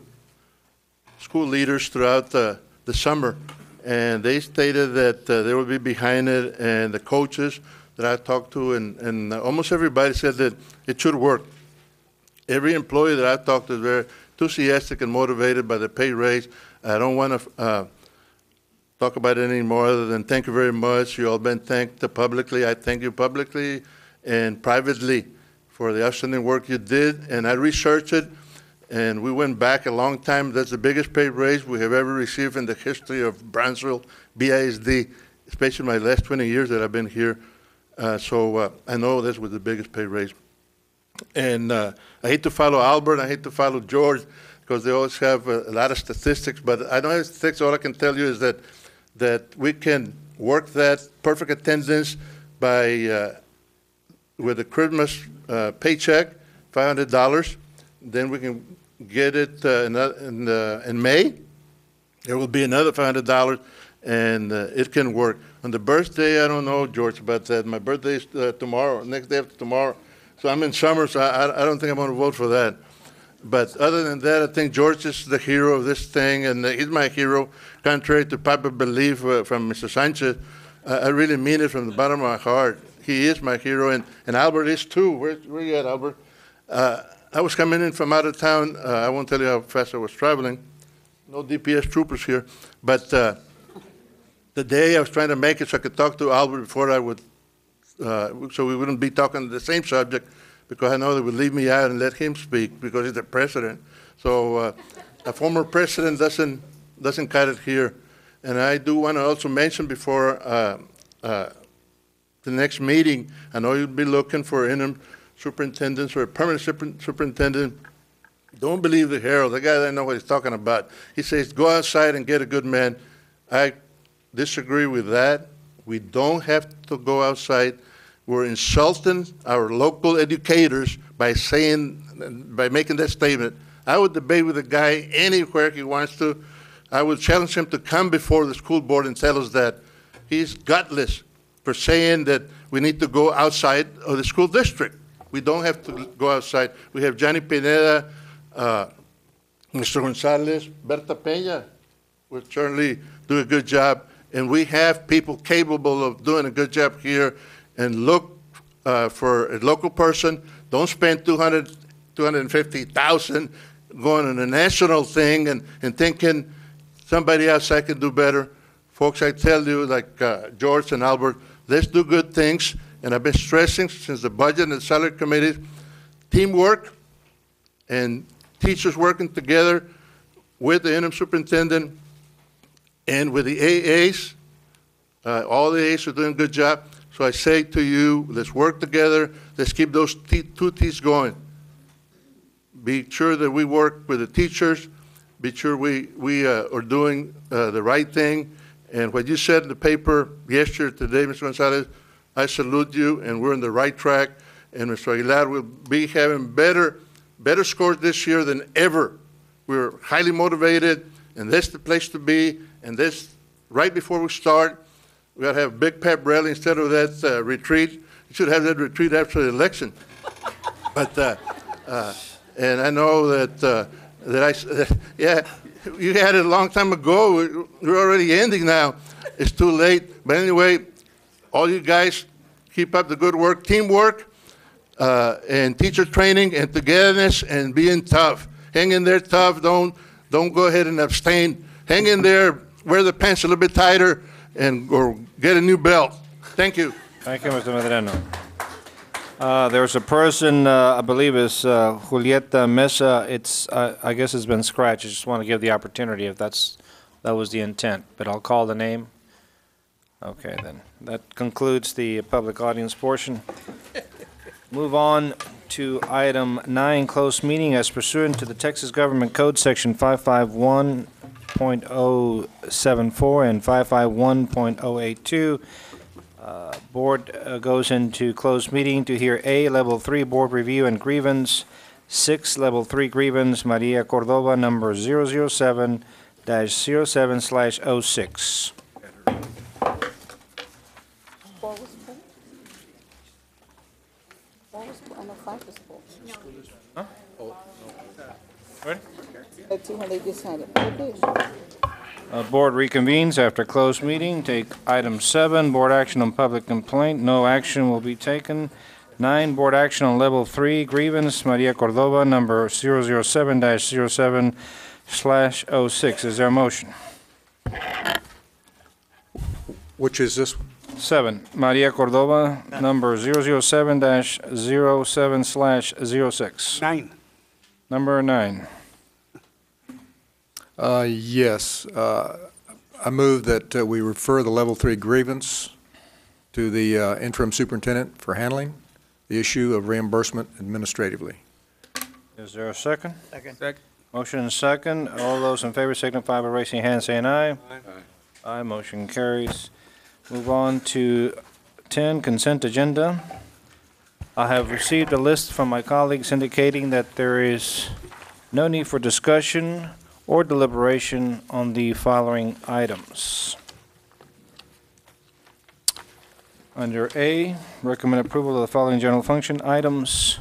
Speaker 11: school leaders throughout the summer, and they stated that they will be behind it, and the coaches that I talked to, and almost everybody said that it should work. Every employee that I talked to is very enthusiastic and motivated by the pay raise. I don't want to talk about it anymore other than thank you very much. You all been thanked publicly. I thank you publicly and privately for the outstanding work you did. And I researched it, and we went back a long time. That's the biggest pay raise we have ever received in the history of Brownsville, BISD, especially my last 20 years that I've been here. So I know this was the biggest pay raise. And I hate to follow Albert, I hate to follow George, because they always have a lot of statistics, but I don't have statistics. All I can tell you is that we can work that perfect attendance by, with a Christmas paycheck, $500. Then we can get it in May. There will be another $500, and it can work. On the birthday, I don't know, George, about that. My birthday is tomorrow, next day after tomorrow. So I'm in summer, so I don't think I'm going to vote for that. But other than that, I think George is the hero of this thing, and he's my hero, contrary to popular belief from Mr. Sanchez. I really mean it from the bottom of my heart. He is my hero, and Albert is too. Where you at, Albert? I was coming in from out of town. I won't tell you how fast I was traveling. No DPS troopers here. But the day I was trying to make it so I could talk to Albert before I would, so we wouldn't be talking the same subject, because I know they would leave me out and let him speak because he's the president. So a former president doesn't cut it here. And I do want to also mention before the next meeting, I know you'll be looking for interim superintendents or a permanent superintendent. Don't believe the Herald. The guy doesn't know what he's talking about. He says, go outside and get a good man. I disagree with that. We don't have to go outside. We're insulting our local educators by making that statement. I would debate with a guy anywhere he wants to. I would challenge him to come before the school board and tell us that. He's gutless for saying that we need to go outside of the school district. We don't have to go outside. We have Johnny Pineda, Mr. Gonzalez, Berta Peña will certainly do a good job. And we have people capable of doing a good job here. And look for a local person. Don't spend $250,000 going on a national thing and thinking somebody outside can do better. Folks, I tell you, like George and Albert, let's do good things. And I've been stressing since the budget and the salary committee, teamwork and teachers working together with the interim superintendent and with the AAs. All the AAs are doing a good job. So I say to you, let's work together. Let's keep those two T's going. Be sure that we work with the teachers. Be sure we are doing the right thing. And what you said in the paper yesterday, today, Mr. Gonzalez, I salute you, and we're on the right track. And Mr. Aguilar will be having better scores this year than ever. We're highly motivated, and that's the place to be. And this, right before we start, We gotta have a big pep rally instead of that retreat. You should have that retreat after the election. But, and I know yeah, you had it a long time ago. We're already ending now. It's too late. But anyway, all you guys, keep up the good work, teamwork, and teacher training and togetherness and being tough. Hang in there tough. Don't go ahead and abstain. Hang in there, wear the pants a little bit tighter, or get a new belt. Thank you.
Speaker 1: Thank you, Mr. Medrano. There's a person, I believe it's Julieta Mesa. I guess it's been scratched. I just want to give the opportunity if that was the intent, but I'll call the name. Okay, then. That concludes the public audience portion. Move on to item 9, closed meeting as pursuant to the Texas Government Code, Section 551.074 and 551.082. Board goes into closed meeting to hear A, Level 3 Board Review and Grievance, 6, Level 3 Grievance, Maria Cordova, number 007-07/06. Board reconvenes after closed meeting. Take item 7, board action on public complaint. No action will be taken. 9, board action on level 3 grievance, Maria Cordova, number 007-07/06. Is there a motion?
Speaker 5: Which is this?
Speaker 1: 7, Maria Cordova, number 007-07/06.
Speaker 2: 9.
Speaker 1: Number 9.
Speaker 5: Yes. I move that we refer the Level 3 grievance to the interim superintendent for handling the issue of reimbursement administratively.
Speaker 1: Is there a second?
Speaker 2: Second.
Speaker 1: Motion and second. All those in favor signify by raising your hand, saying aye. Aye, motion carries. Move on to 10, consent agenda. I have received a list from my colleagues indicating that there is no need for discussion or deliberation on the following items. Under A, recommend approval of the following general function items.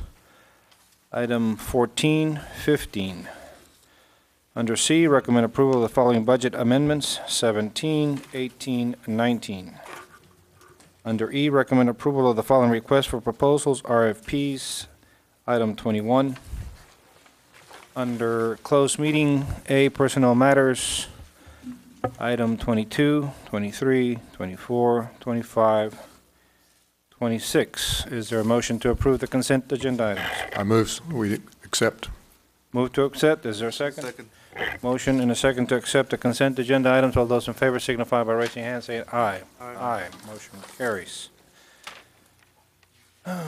Speaker 1: Item 14, 15. Under C, recommend approval of the following budget amendments, 17, 18, 19. Under E, recommend approval of the following requests for proposals, RFPs, item 21. Under closed meeting, A, personnel matters, item 22, 23, 24, 25, 26. Is there a motion to approve the consent agenda items?
Speaker 5: I move we accept.
Speaker 1: Move to accept. Is there a second?
Speaker 2: Second.
Speaker 1: Motion and a second to accept the consent agenda items. All those in favor signify by raising your hand, saying aye. Aye. Motion carries.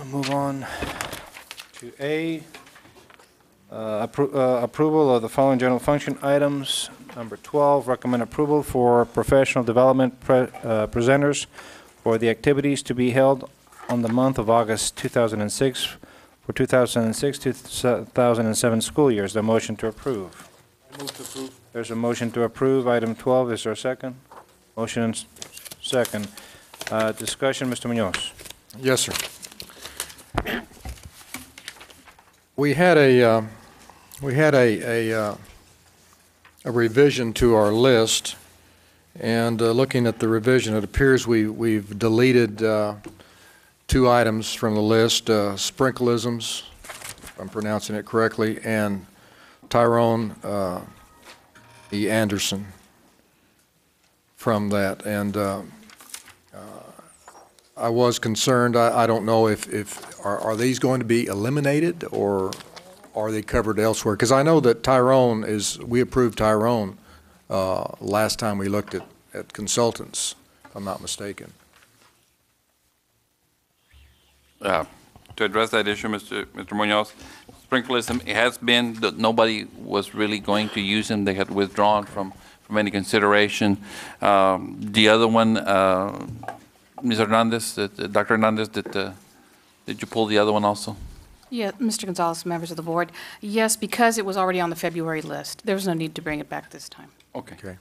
Speaker 1: Move on to A, approval of the following general function items. Number 12, recommend approval for professional development presenters for the activities to be held on the month of August 2006 for 2006-2007 school years. The motion to approve.
Speaker 2: Move to approve.
Speaker 1: There's a motion to approve. Item 12, is there a second? Motion and second. Discussion, Mr. Munoz.
Speaker 5: Yes, sir. We had a revision to our list, and looking at the revision, it appears we've deleted 2 items from the list, sprinkleisms, if I'm pronouncing it correctly, and Tyrone E. Anderson from that. And I was concerned. I don't know if are these going to be eliminated or are they covered elsewhere? Because I know that Tyrone we approved Tyrone last time we looked at consultants, if I'm not mistaken.
Speaker 4: To address that issue, Mr. Munoz, sprinklerism, it has been that nobody was really going to use them. They had withdrawn from any consideration. The other one, Ms. Hernandez, Dr. Hernandez, did you pull the other one also?
Speaker 12: Yeah, Mr. Gonzalez, members of the board. Yes, because it was already on the February list. There was no need to bring it back this time.
Speaker 4: Okay.
Speaker 5: Okay.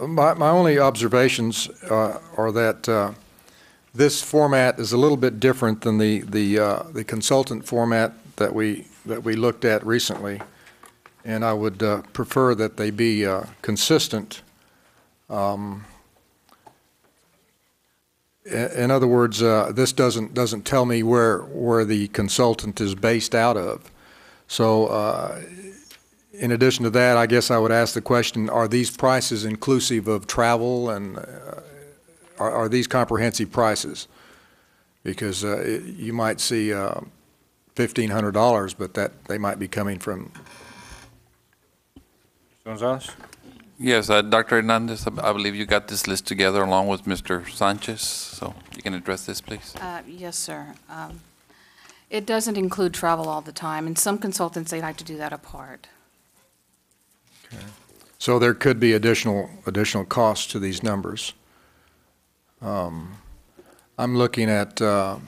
Speaker 5: My only observations are that this format is a little bit different than the consultant format that we looked at recently, and I would prefer that they be consistent. In other words, this doesn't tell me where the consultant is based out of. So in addition to that, I guess I would ask the question, are these prices inclusive of travel, and are these comprehensive prices? Because you might see $1,500, but that they might be coming from.
Speaker 1: Gonzalez?
Speaker 4: Yes, Dr. Hernandez, I believe you got this list together along with Mr. Sanchez, so you can address this, please.
Speaker 12: Yes, sir. It doesn't include travel all the time, and some consultants, they like to do that apart.
Speaker 5: Okay. So there could be additional costs to these numbers. I'm looking at, I'm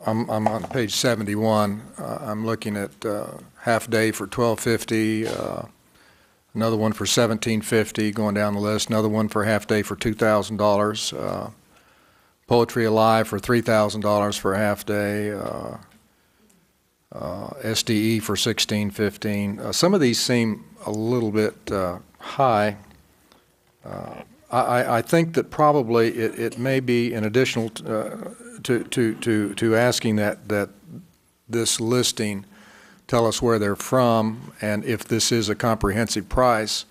Speaker 5: on page 71. I'm looking at half day for $1,250, another one for $1,750, going down the list, another one for half day for $2,000, Poetry Alive for $3,000 for a half day, SDE for $1,615. Some of these seem a little bit high. I think that probably it may be an additional to asking that this listing tell us where they're from, and if this is a comprehensive price,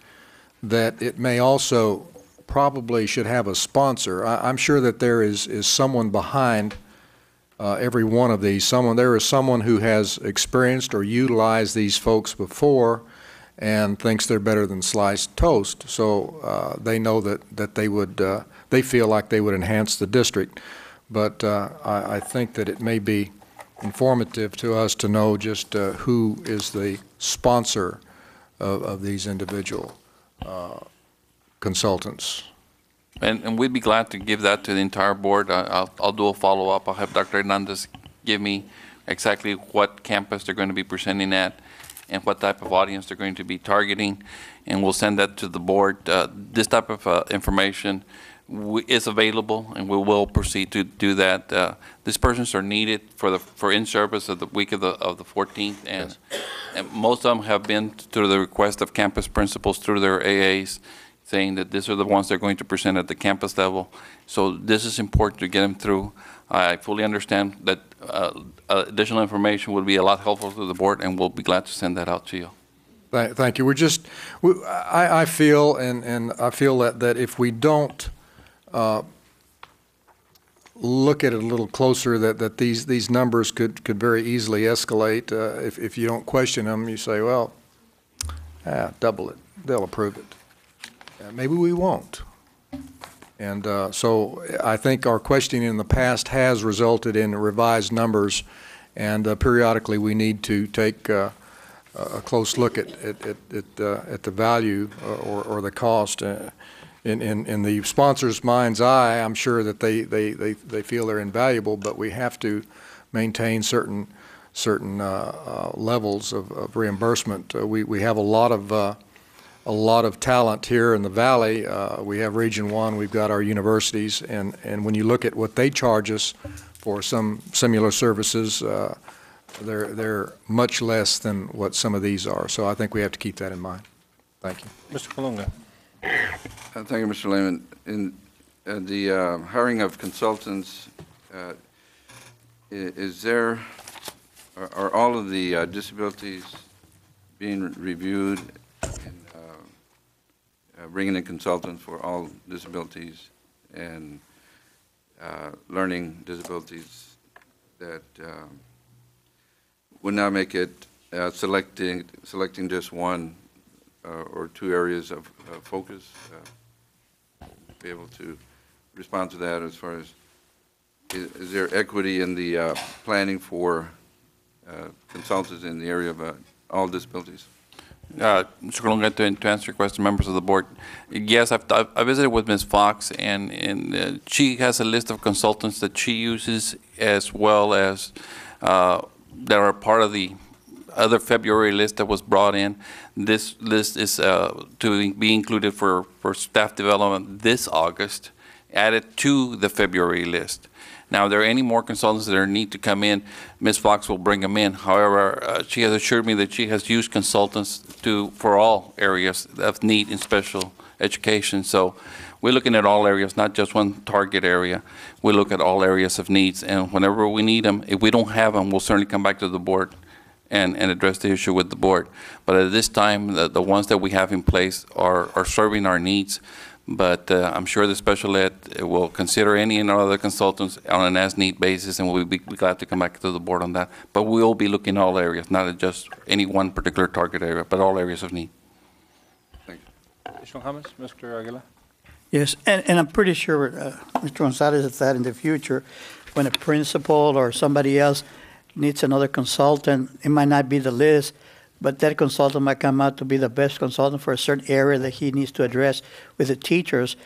Speaker 5: that it may also probably should have a sponsor. I'm sure that there is someone behind every one of these. There is someone who has experienced or utilized these folks before and thinks they're better than sliced toast. So they know that they would, they feel like they would enhance the district. But I think that it may be informative to us to know just who is the sponsor of these individual consultants.
Speaker 4: And we'd be glad to give that to the entire board. I'll do a follow-up. I'll have Dr. Hernandez give me exactly what campus they're going to be presenting at and what type of audience they're going to be targeting, and we'll send that to the board. This type of information is available, and we will proceed to do that. These persons are needed for in-service of the week of the 14th, and most of them have been through the request of campus principals through their AAs, saying that these are the ones they're going to present at the campus level. So this is important to get them through. I fully understand that additional information would be a lot helpful to the board, and we'll be glad to send that out to you.
Speaker 5: Thank you. I feel, and I feel that if we don't look at it a little closer, that these numbers could very easily escalate. If you don't question them, you say, well, double it. They'll approve it. Maybe we won't. And so I think our questioning in the past has resulted in revised numbers, and periodically we need to take a close look at the value or the cost. In the sponsor's mind's eye, I'm sure that they feel they're invaluable, but we have to maintain certain levels of reimbursement. We have a lot of talent here in the Valley. We have Region 1, we've got our universities, and when you look at what they charge us for some similar services, they're much less than what some of these are. So I think we have to keep that in mind. Thank you.
Speaker 1: Mr. Colunga.
Speaker 13: Thank you, Mr. Lehman. In the hiring of consultants, are all of the disabilities being reviewed and bringing in consultants for all disabilities and learning disabilities that would not make it selecting just one or two areas of focus? Be able to respond to that as far as, is there equity in the planning for consultants in the area of all disabilities?
Speaker 4: Mr. Colunga, to answer your question, members of the board, yes, I visited with Ms. Fox, and she has a list of consultants that she uses, as well as that are part of the other February list that was brought in. This list is to be included for staff development this August, added to the February list. Now, if there are any more consultants that need to come in, Ms. Fox will bring them in. However, she has assured me that she has used consultants for all areas of need in special education. So we're looking at all areas, not just one target area. We look at all areas of needs, and whenever we need them, if we don't have them, we'll certainly come back to the board and address the issue with the board. But at this time, the ones that we have in place are serving our needs. But I'm sure the special ed will consider any and other consultants on an as-need basis, and we'll be glad to come back to the board on that. But we'll be looking at all areas, not at just any one particular target area, but all areas of need.
Speaker 1: Thank you. Additional comments, Mr. Aguilar?
Speaker 14: Yes, and I'm pretty sure Mr. Gonzalez is that in the future, when a principal or somebody else needs another consultant, it might not be the list, but that consultant might come out to be the best consultant for a certain area that he needs to address with the teachers.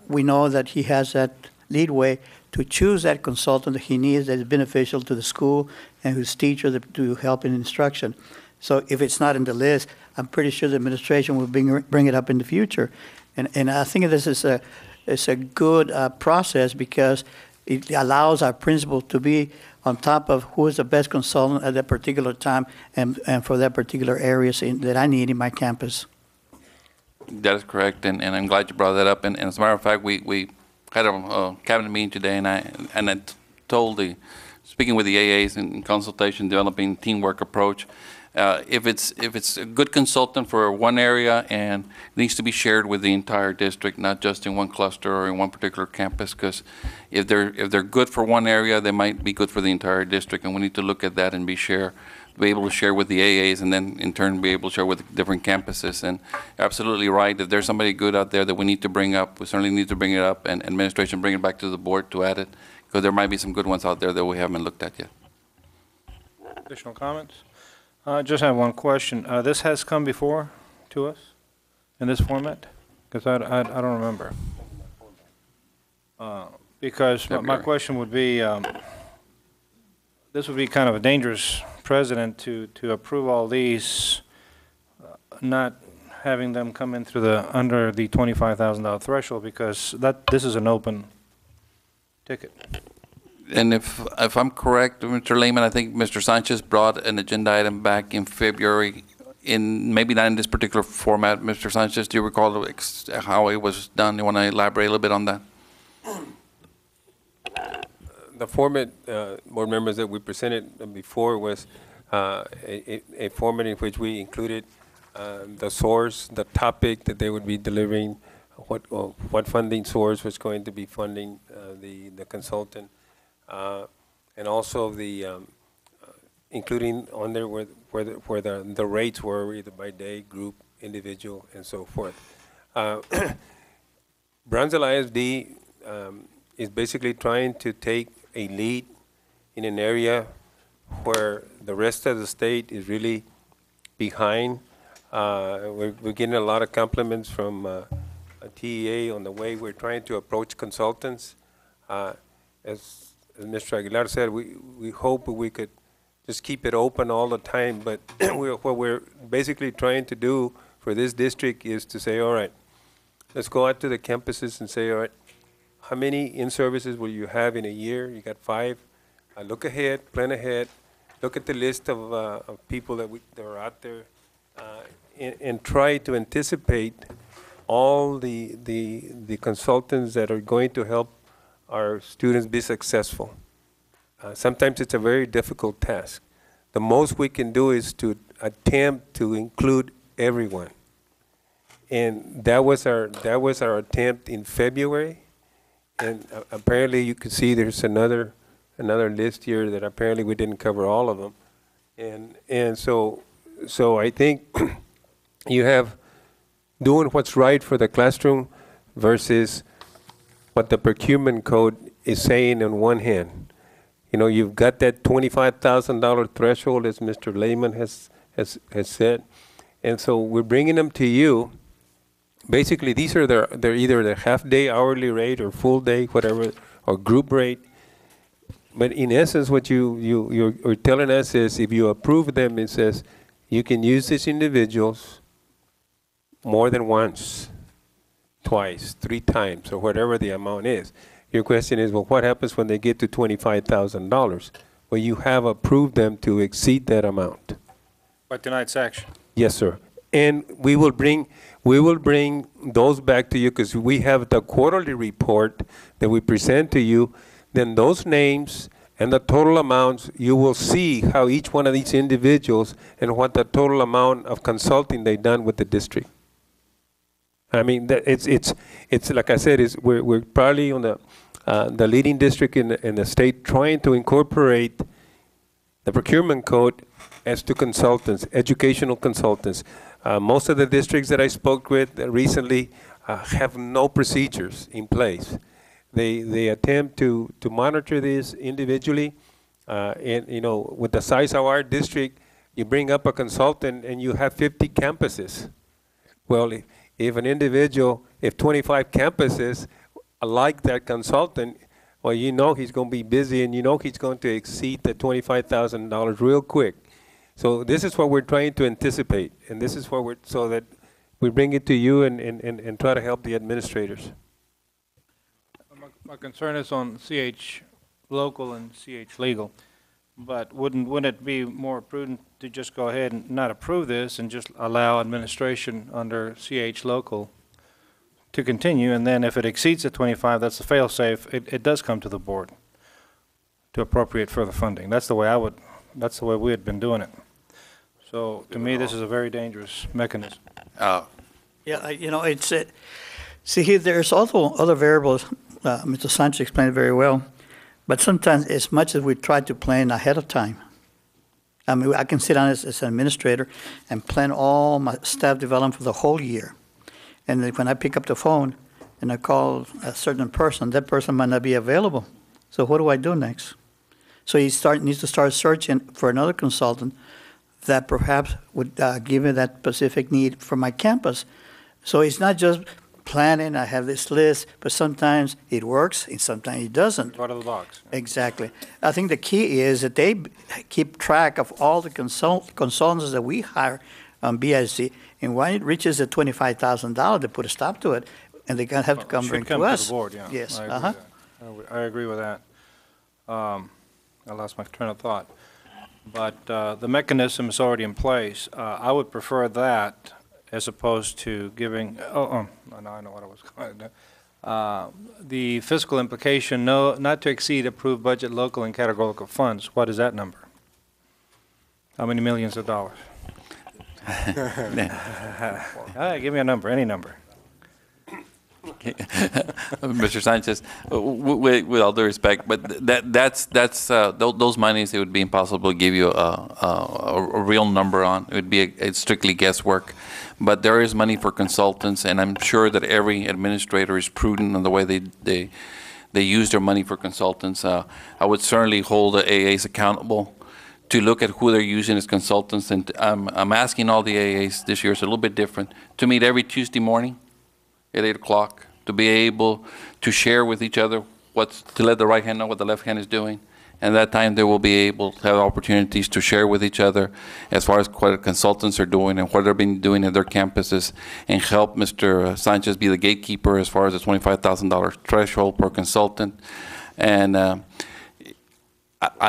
Speaker 14: We know that he has that leadway to choose that consultant that he needs that is beneficial to the school and whose teacher to help in instruction. So if it's not in the list, I'm pretty sure the administration will bring it up in the future. And I think this is a good process because it allows our principal to be on top of who is the best consultant at that particular time and for that particular areas that I need in my campus.
Speaker 4: That is correct, and I'm glad you brought that up. And as a matter of fact, we had a cabinet meeting today, and I told speaking with the AAs in consultation, developing teamwork approach. If it's a good consultant for one area and it needs to be shared with the entire district, not just in one cluster or in one particular campus, because if they're good for one area, they might be good for the entire district, and we need to look at that and be able to share with the AAs, and then in turn be able to share with different campuses. And absolutely right, if there's somebody good out there that we need to bring up, we certainly need to bring it up, and administration bring it back to the board to add it, because there might be some good ones out there that we haven't looked at yet.
Speaker 1: Additional comments? I just have one question. This has come before to us in this format? Because I don't remember. Because my question would be, this would be kind of a dangerous precedent to approve all these, not having them come in through under the $25,000 threshold, because this is an open ticket.
Speaker 4: And if I'm correct, Mr. Lehman, I think Mr. Sanchez brought an agenda item back in February, maybe not in this particular format. Mr. Sanchez, do you recall how it was done? You want to elaborate a little bit on that?
Speaker 7: The format, board members, that we presented before was a format in which we included the source, the topic that they would be delivering, what funding source was going to be funding the consultant. And also including on there where the rates were, either by day, group, individual, and so forth. Brownsville ISD is basically trying to take a lead in an area where the rest of the state is really behind. We're getting a lot of compliments from TEA on the way we're trying to approach consultants. As Mr. Aguilar said, we hope we could just keep it open all the time, but what we're basically trying to do for this district is to say, all right, let's go out to the campuses and say, all right, how many in-services will you have in a year? You got 5. Look ahead, plan ahead, look at the list of people that are out there, and try to anticipate all the consultants that are going to help our students be successful. Sometimes it's a very difficult task. The most we can do is to attempt to include everyone. And that was our attempt in February. And apparently you can see there's another list here that apparently we didn't cover all of them. And so I think you have doing what's right for the classroom versus what the procurement code is saying on one hand. You know, you've got that $25,000 threshold, as Mr. Lehman has said, and so we're bringing them to you. Basically, these are they're either the half-day hourly rate or full-day, whatever, or group rate. But in essence, what you're telling us is if you approve them, it says you can use these individuals more than once, twice, 3 times, or whatever the amount is. Your question is, well, what happens when they get to $25,000? Well, you have approved them to exceed that amount.
Speaker 1: By tonight's action.
Speaker 7: Yes, sir. And we will bring those back to you because we have the quarterly report that we present to you. Then those names and the total amounts, you will see how each one of these individuals and what the total amount of consulting they've done with the district. I mean, it's like I said, we're probably on the leading district in the state trying to incorporate the procurement code as to consultants, educational consultants. Most of the districts that I spoke with recently have no procedures in place. They attempt to monitor this individually, and you know, with the size of our district, you bring up a consultant and you have 50 campuses. Well, if an individual, if 25 campuses like that consultant, well, you know he's going to be busy and you know he's going to exceed the $25,000 real quick. So this is what we're trying to anticipate, and this is what so that we bring it to you and try to help the administrators.
Speaker 1: My concern is on CH local and CH legal, but wouldn't it be more prudent to just go ahead and not approve this and just allow administration under CH local to continue, and then if it exceeds the 25, that's the fail-safe, it does come to the board to appropriate further funding. That's the way that's the way we had been doing it. So to me, this is a very dangerous mechanism.
Speaker 14: Yeah, you know, see here, there's also other variables. Mr. Sanchez explained it very well. But sometimes, as much as we try to plan ahead of time, I mean, I can sit down as an administrator and plan all my staff development for the whole year. And then when I pick up the phone and I call a certain person, that person might not be available. So what do I do next? So he needs to start searching for another consultant that perhaps would give me that specific need for my campus. So it's not just planning, I have this list, but sometimes it works and sometimes it doesn't.
Speaker 1: Out of the box.
Speaker 14: Exactly. I think the key is that they keep track of all the consultants that we hire on BISD, and when it reaches the $25,000, they put a stop to it, and they're going to have to come bring to us.
Speaker 1: To the board, yeah.
Speaker 14: Yes.
Speaker 1: I agree with that. I lost my train of thought. But the mechanism is already in place. I would prefer that as opposed to giving, no, I know what I was going to do. The fiscal implication, not to exceed approved budget local and categorical funds. What is that number? How many millions of dollars? Give me a number, any number.
Speaker 4: Mr. Sanchez, with all due respect, but those monies, it would be impossible to give you a real number on. It would be it's strictly guesswork. But there is money for consultants, and I'm sure that every administrator is prudent in the way they use their money for consultants. I would certainly hold the AAs accountable to look at who they're using as consultants. And I'm asking all the AAs this year, it's a little bit different, to meet every Tuesday morning at 8 o'clock, to be able to share with each other to let the right hand know what the left hand is doing. And that time they will be able to have opportunities to share with each other as far as what consultants are doing and what they've been doing at their campuses, and help Mr. Sanchez be the gatekeeper as far as the $25,000 threshold per consultant. And I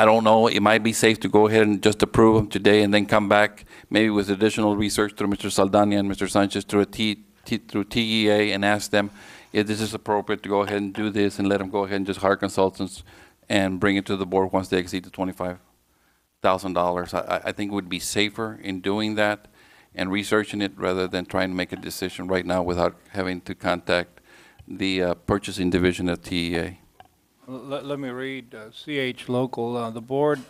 Speaker 4: don't know, it might be safe to go ahead and just approve them today and then come back maybe with additional research through Mr. Saldana and Mr. Sanchez through TEA and ask them if this is appropriate to go ahead and do this, and let them go ahead and just hire consultants and bring it to the board once they exceed the $25,000. I think it would be safer in doing that and researching it rather than trying to make a decision right now without having to contact the purchasing division of TEA.
Speaker 1: Let me read CH local. The board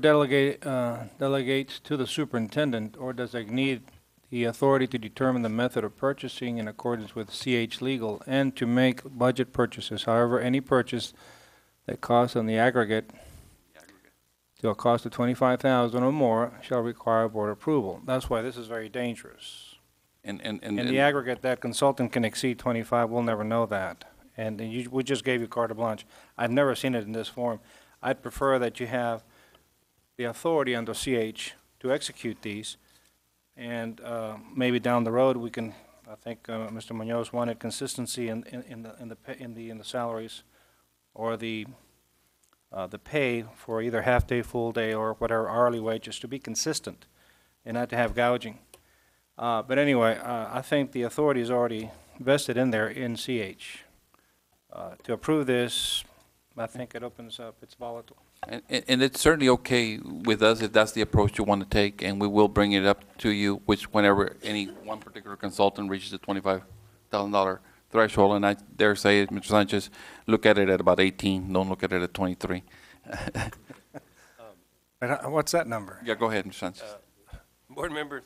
Speaker 1: delegates to the superintendent or designate the authority to determine the method of purchasing in accordance with CH legal and to make budget purchases. However, any purchase that costs on the aggregate to a cost of $25,000 or more shall require board approval. That's why this is very dangerous. In the aggregate, that consultant can exceed 25. We'll never know that. and we just gave you carte blanche. I've never seen it in this form. I'd prefer that you have the authority under CH to execute these, and maybe down the road, we can, I think Mr. Munoz wanted consistency in the salaries or the pay for either half-day, full-day, or whatever hourly wages to be consistent and not to have gouging. But anyway, I think the authority is already vested in there in CH. To approve this, I think it opens up, it's volatile.
Speaker 4: And it's certainly okay with us if that's the approach you want to take, and we will bring it up to you, which whenever any one particular consultant reaches the $25,000 threshold, and I dare say, Mr. Sanchez, look at it at about 18, don't look at it at 23.
Speaker 1: What's that number?
Speaker 4: Yeah, go ahead, Mr. Sanchez.
Speaker 7: Board members,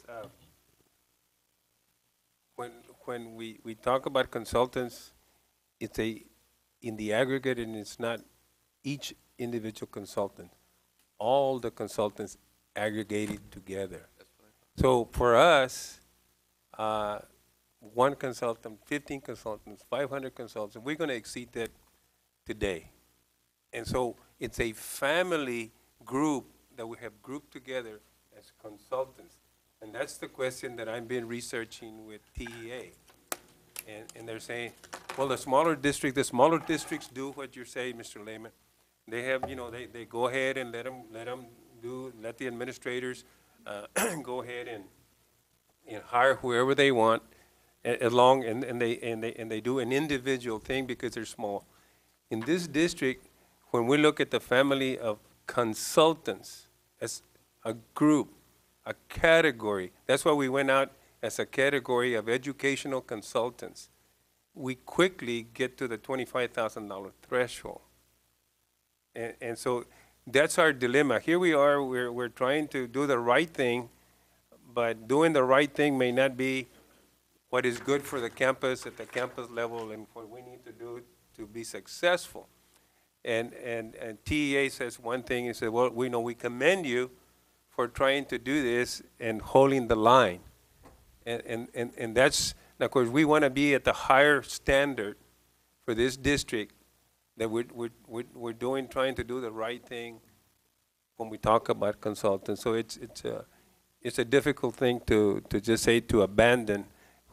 Speaker 7: when we talk about consultants, it's in the aggregate, and it's not each individual consultant. All the consultants aggregated together. So for us, one consultant, 15 consultants, 500 consultants, we're going to exceed that today. And so it's a family group that we have grouped together as consultants. And that's the question that I've been researching with TEA. And they're saying, well, the smaller districts do what you're saying, Mr. Lehman. They have, they go ahead and let the administrators go ahead and hire whoever they want, and they do an individual thing because they're small. In this district, when we look at the family of consultants as a group, a category, that's why we went out as a category of educational consultants, we quickly get to the $25,000 threshold. And so that's our dilemma. Here we are, we're trying to do the right thing, but doing the right thing may not be what is good for the campus at the campus level and what we need to do to be successful. And TEA says one thing, and says, well, we commend you for trying to do this and holding the line. And that's, of course, we want to be at the higher standard for this district, that we're trying to do the right thing when we talk about consultants. So it's a difficult thing to just say to abandon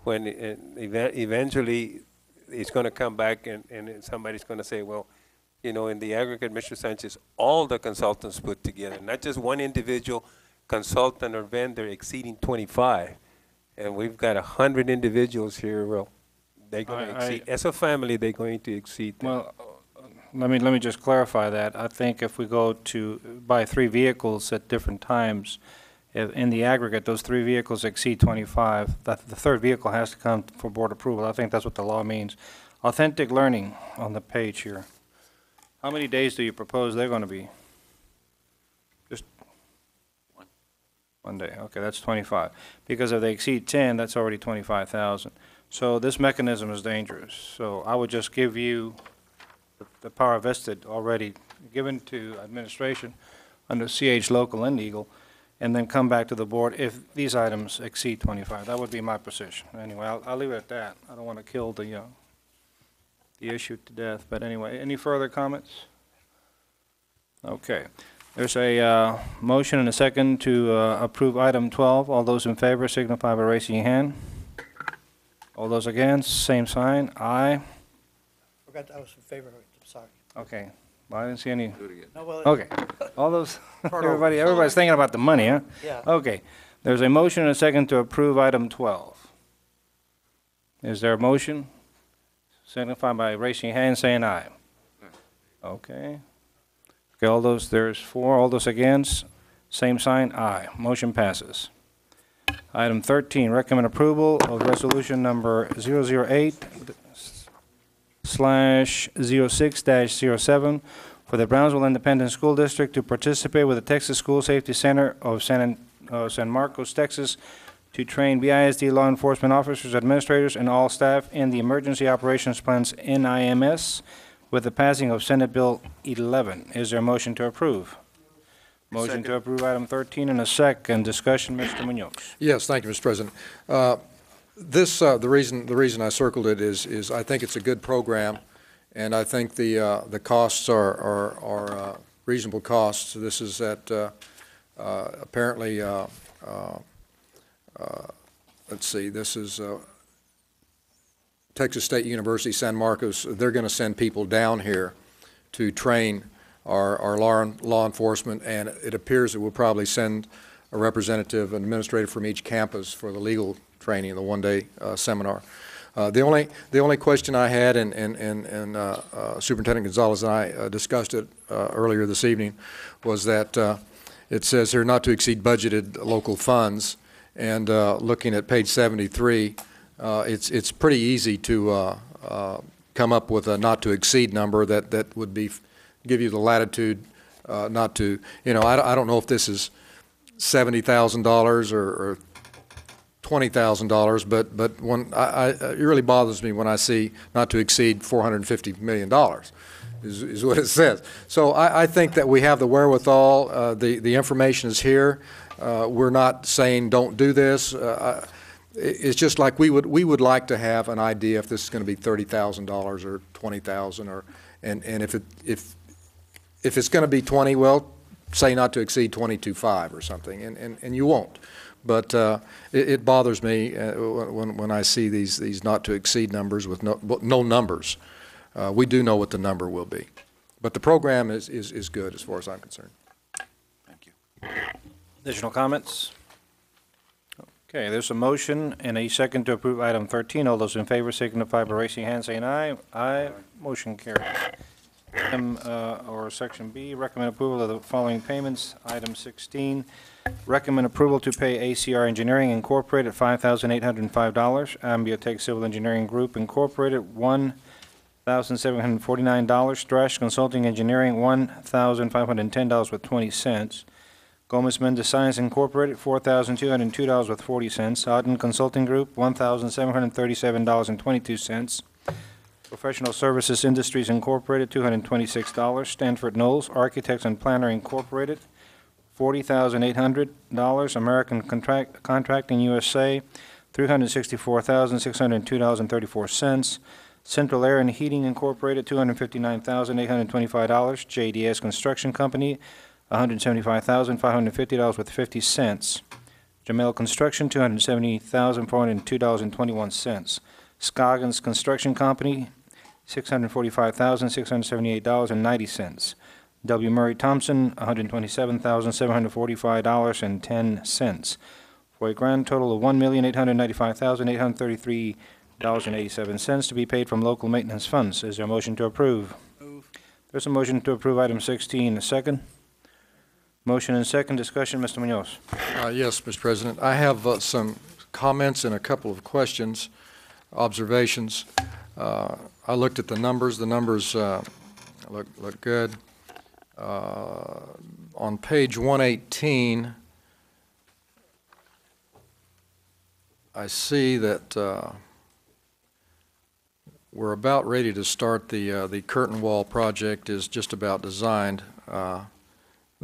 Speaker 7: when eventually it's going to come back and somebody's going to say, well, in the aggregate, Mr. Sanchez, all the consultants put together, not just one individual consultant or vendor exceeding 25. And we've got 100 individuals here. Well, they're going to exceed. As a family, they're going to exceed that.
Speaker 1: Well, let me just clarify that. I think if we go to buy 3 vehicles at different times, in the aggregate, those 3 vehicles exceed 25, the third vehicle has to come for board approval. I think that's what the law means. Authentic learning on the page here. How many days do you propose they're going to be? Just one day. Okay, that's 25. Because if they exceed 10, that's already 25,000. So this mechanism is dangerous. So I would just give you the power vested already given to administration under CH local and legal, and then come back to the board if these items exceed 25. That would be my position. Anyway, I'll leave it at that. I don't want to kill the issue to death. But anyway, any further comments? Okay. There's a motion and a second to approve item 12. All those in favor signify by raising your hand. All those against, same sign. Aye.
Speaker 14: Forgot I was in favor of it. I'm sorry.
Speaker 1: Okay. Well, I didn't see any.
Speaker 13: Do it again.
Speaker 14: No, well,
Speaker 1: Okay. All those, everybody's thinking about the money, huh?
Speaker 14: Yeah.
Speaker 1: Okay. There's a motion and a second to approve item 12. Is there a motion? Signify by raising your hand, saying aye. Okay. Okay, all those, there's 4. All those against, same sign, aye. Motion passes. Item 13, recommend approval of resolution number 008/06-07 for the Brownsville Independent School District to participate with the Texas School Safety Center of San Marcos, Texas, to train BISD law enforcement officers, administrators, and all staff in the Emergency Operations Plans NIMS with the passing of Senate Bill 11. Is there a motion to approve? Motion to approve item 13 and a second. Discussion, Mr. Munoz.
Speaker 5: Yes, thank you, Mr. President. The reason I circled it is I think it's a good program. And I think the costs are reasonable costs. This is at apparently, let's see, this is Texas State University, San Marcos. They're going to send people down here to train our law enforcement, and it appears that we'll probably send a representative, an administrator from each campus for the legal training, the one-day seminar. The only question I had, and Superintendent Gonzalez and I discussed it earlier this evening, was that it says here not to exceed budgeted local funds, and looking at page 73, it's pretty easy to come up with a not to exceed number that would give you the latitude not to, I don't know if this is $70,000 or $20,000, but when it really bothers me when I see not to exceed $450 million is what it says. So I think that we have the wherewithal. The information is here. We're not saying don't do this. It's just like we would like to have an idea if this is going to be $30,000 or $20,000, or and if it's going to be 20, well, say not to exceed 22.5 or something, and you won't. But it bothers me when I see these not to exceed numbers with no numbers. We do know what the number will be, but the program is good as far as I'm concerned.
Speaker 1: Thank you. Additional comments? Okay, there's a motion and a second to approve item 13. All those in favor signify by raising your hand, saying aye. Aye. Motion carries. Item, or Section B, recommend approval of the following payments. Item 16, recommend approval to pay ACR Engineering Incorporated $5,805. Ambiotech Civil Engineering Group Incorporated $1,749. Thrash Consulting Engineering $1,510 with 20 cents. Gomez Mendez Science Incorporated $4,202 with 40 cents. Auden Consulting Group $1,737.22. Professional Services Industries Incorporated, $226. Stanford Knowles Architects and Planner Incorporated, $40,800. American Contracting USA, $364,602.34. Central Air and Heating Incorporated, $259,825. JDS Construction Company, $175,550 with 50 cents. Jamel Construction, $270,402.21. Scoggins Construction Company, $645,678.90. W. Murray Thompson, $127,745.10, for a grand total of $1,895,833.87 to be paid from local maintenance funds. Is there a motion to approve?
Speaker 2: Move.
Speaker 1: There's a motion to approve item 16. A second? Motion and second. Discussion. Mr. Munoz.
Speaker 5: Yes, Mr. President. I have some comments and a couple of questions, observations. I looked at the numbers. The numbers look good. On page 118, I see that we're about ready to start the curtain wall project. Is just about designed.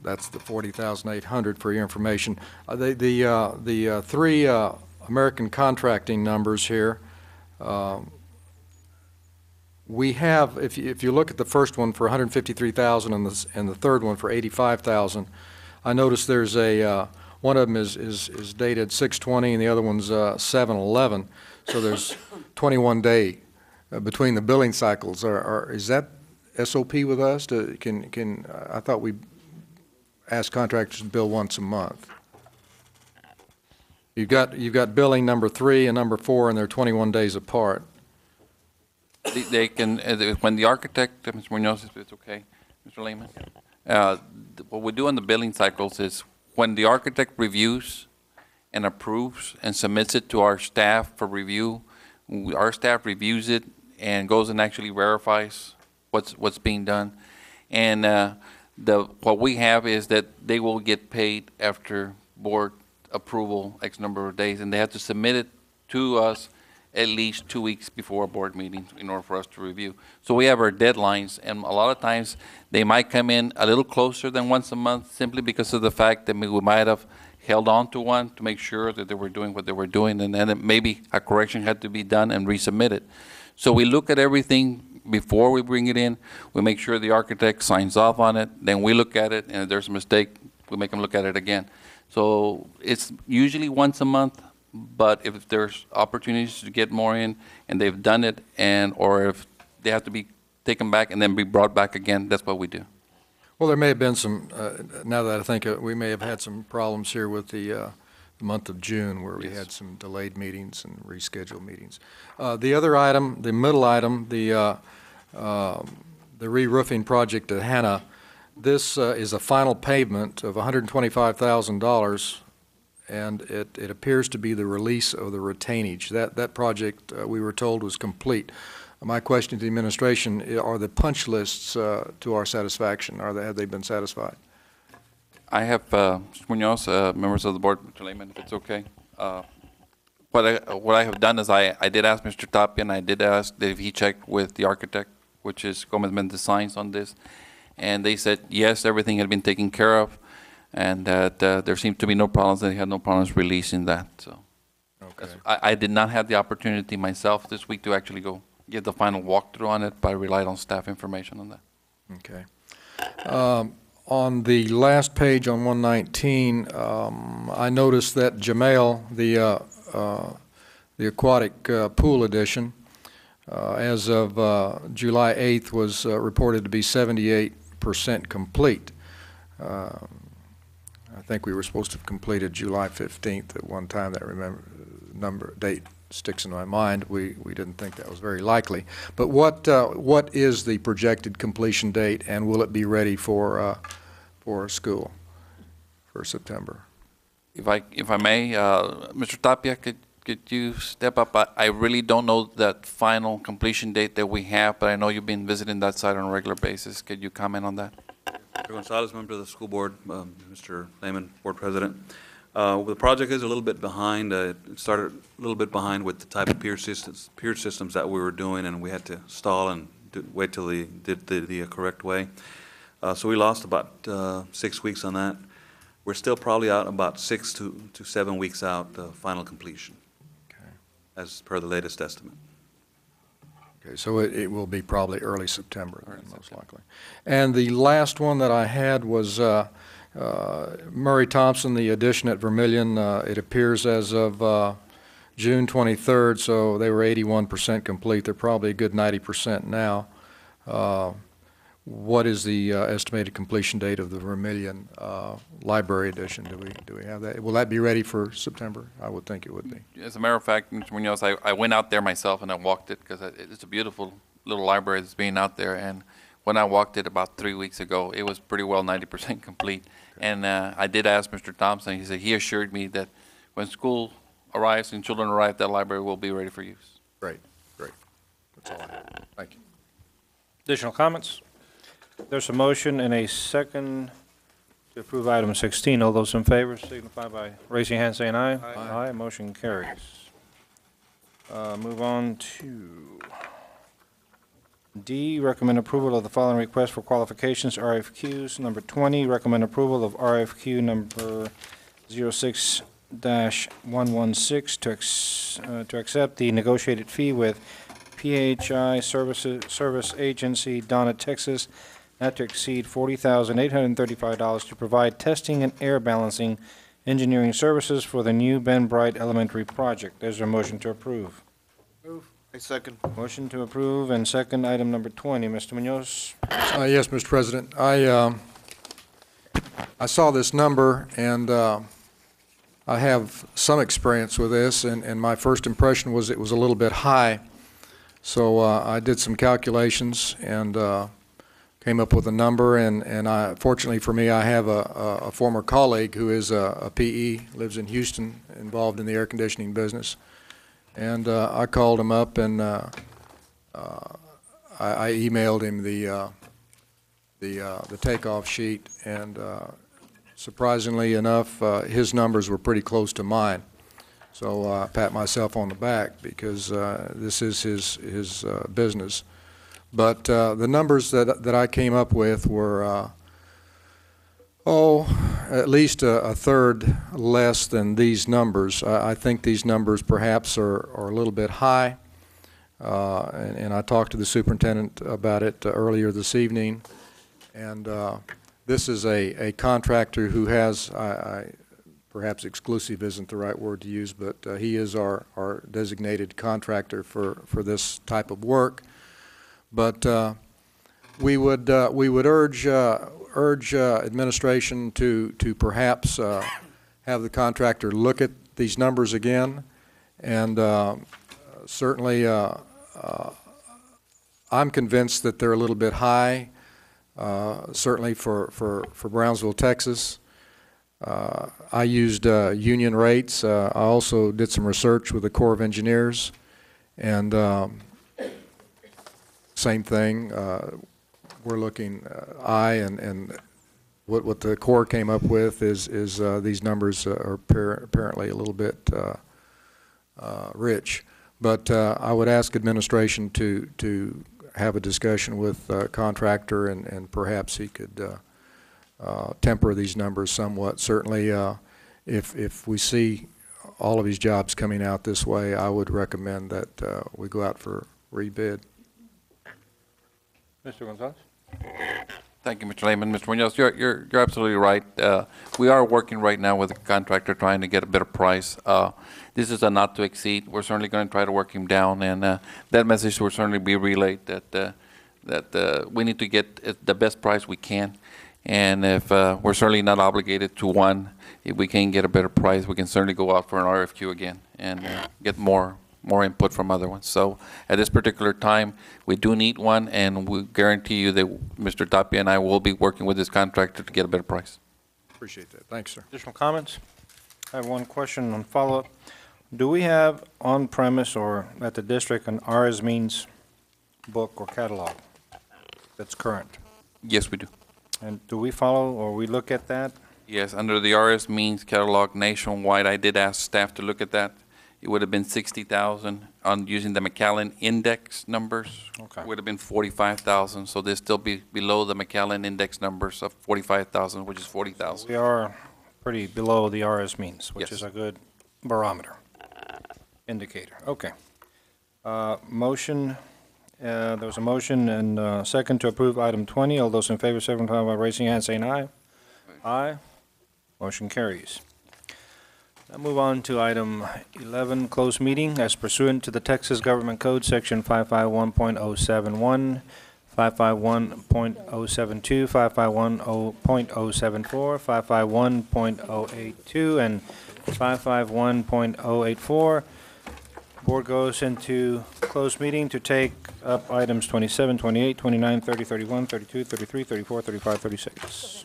Speaker 5: That's the $40,800 for your information. The three American contracting numbers here. We have, if you look at the first one for $153,000 and the third one for $85,000, I notice there's one of them is dated 6/20 and the other one's 7/11. So there's 21 day between the billing cycles. Is that SOP with us? I thought we asked contractors to bill once a month. You've got billing number 3 and number 4, and they're 21 days apart.
Speaker 4: They can, when the architect, Mr. Munoz, if it's okay, Mr. Lehman, what we do on the billing cycles is when the architect reviews and approves and submits it to our staff for review, our staff reviews it and goes and actually verifies what's being done. And what we have is that they will get paid after board approval X number of days, and they have to submit it to us at least 2 weeks before a board meeting in order for us to review. So we have our deadlines, and a lot of times they might come in a little closer than once a month simply because of the fact that we might have held on to one to make sure that they were doing what they were doing, and then maybe a correction had to be done and resubmitted. So we look at everything before we bring it in. We make sure the architect signs off on it, then we look at it, and if there's a mistake, we make them look at it again. So it's usually once a month, but if there's opportunities to get more in, and they've done it, or if they have to be taken back and then be brought back again, that's what we do.
Speaker 5: Well, there may have been some, now that I think we may have had some problems here with the month of June where we had some delayed meetings and rescheduled meetings. The other item, the middle item, the re-roofing project at Hannah, this is a final payment of $125,000, and it appears to be the release of the retainage. That project, we were told, was complete. My question to the administration, are the punch lists to our satisfaction? Have they been satisfied?
Speaker 4: I have, Mr. Munoz, members of the board, Mr. Lehman, if it's okay. What I have done is I did ask Mr. Tapia, and I did ask that if he checked with the architect, which is Gomez Mendez Designs, on this, and they said yes, everything had been taken care of, and that there seemed to be no problems. They had no problems releasing that. So,
Speaker 5: okay.
Speaker 4: I did not have the opportunity myself this week to actually go give the final walkthrough on it, but I relied on staff information on that.
Speaker 5: Okay. On the last page on 119, I noticed that Jamail, the aquatic pool addition, as of July 8th, was reported to be 78% complete. I think we were supposed to have completed July 15th at one time. That date sticks in my mind. We didn't think that was very likely. But what is the projected completion date, and will it be ready for school for September?
Speaker 4: If I may, Mr. Tapia, could you step up? I really don't know that final completion date that we have, but I know you've been visiting that site on a regular basis. Could you comment on that?
Speaker 15: Mr. Gonzalez, member of the school board, Mr. Lehman, board president. The project is a little bit behind. It started a little bit behind with the type of pier systems that we were doing, and we had to stall and wait till they did the correct way. So we lost about 6 weeks on that. We're still probably out about 6 to 7 weeks out final completion, okay, as per the latest estimate.
Speaker 5: Okay, so it will be probably early September, then, most likely. And the last one that I had was Murray Thompson, the addition at Vermillion. It appears as of June 23rd, so they were 81% complete. They're probably a good 90% now. What is the estimated completion date of the Vermillion library addition? Do we have that? Will that be ready for September? I would think it would be.
Speaker 4: As a matter of fact, Mr. Munoz, I went out there myself and I walked it because it's a beautiful little library that's being out there. And when I walked it about 3 weeks ago, it was pretty well 90% complete. Okay. And I did ask Mr. Thompson. He assured me that when school arrives and children arrive, that library will be ready for use.
Speaker 5: Great, great. That's all I have. Thank you.
Speaker 1: Additional comments? There's a motion and a second to approve item 16. All those in favor signify by raising your hand, saying aye. Aye. Aye. Motion carries. Move on to D, recommend approval of the following request for qualifications, RFQs. Number 20, recommend approval of RFQ number 06-116 to accept the negotiated fee with PHI Service Agency, Donna, Texas, not to exceed $40,835 to provide testing and air balancing engineering services for the new Ben Bright Elementary project. There's a motion to approve.
Speaker 16: Move. A second.
Speaker 1: Motion to approve and second item number 20. Mr. Munoz?
Speaker 5: Yes, Mr. President. I saw this number, and I have some experience with this, and my first impression was it was a little bit high. So I did some calculations and came up with a number, and fortunately for me, I have a former colleague who is a PE, lives in Houston, involved in the air conditioning business. And I called him up, and I emailed him the takeoff sheet, and surprisingly enough, his numbers were pretty close to mine. So I pat myself on the back because this is his business. But the numbers that I came up with were at least a third less than these numbers. I think these numbers perhaps are a little bit high. And I talked to the superintendent about it earlier this evening. And this is a contractor who has, perhaps exclusive isn't the right word to use, but he is our designated contractor for this type of work. But we would urge administration to perhaps have the contractor look at these numbers again, and certainly I'm convinced that they're a little bit high, certainly for Brownsville, Texas. I used union rates. I also did some research with the Corps of Engineers, and same thing. We're looking, and what the Corps came up with is these numbers are apparently a little bit rich. But I would ask administration to have a discussion with contractor, and perhaps he could temper these numbers somewhat. Certainly, if we see all of these jobs coming out this way, I would recommend that we go out for rebid.
Speaker 1: Mr. Gonzalez?
Speaker 4: Thank you, Mr. Lehman. Mr. Munoz, you're absolutely right. We are working right now with a contractor trying to get a better price. This is a not to exceed. We're certainly going to try to work him down, and that message will certainly be relayed that we need to get the best price we can. And if we're certainly not obligated to one, if we can get a better price, we can certainly go out for an RFQ again and get more input from other ones. So at this particular time, we do need one, and we guarantee you that Mr. Tapia and I will be working with this contractor to get a better price.
Speaker 5: Appreciate that. Thanks, sir.
Speaker 1: Additional comments? I have one question on follow-up. Do we have on-premise or at the district an RS Means book or catalog that's current?
Speaker 4: Yes, we do.
Speaker 1: And do we follow or we look at that?
Speaker 4: Yes, under the RS Means catalog nationwide, I did ask staff to look at that. It would have been 60,000 on using the McAllen index numbers.
Speaker 1: Okay.
Speaker 4: It would have been 45,000, so they'd still be below the McAllen index numbers of 45,000, which is 40,000.
Speaker 1: We are pretty below the RS Means, which
Speaker 4: Yes.
Speaker 1: is a good barometer indicator. Okay. Motion, there was a motion and second to approve item 20. All those in favor signify by raising your hand saying aye. Aye. Motion carries. Now move on to item 11, closed meeting. As pursuant to the Texas Government Code, Section 551.071, 551.072, 551.074, 551.082, and 551.084. Board goes into closed meeting to take up items 27, 28, 29, 30, 31, 32, 33, 34, 35, 36.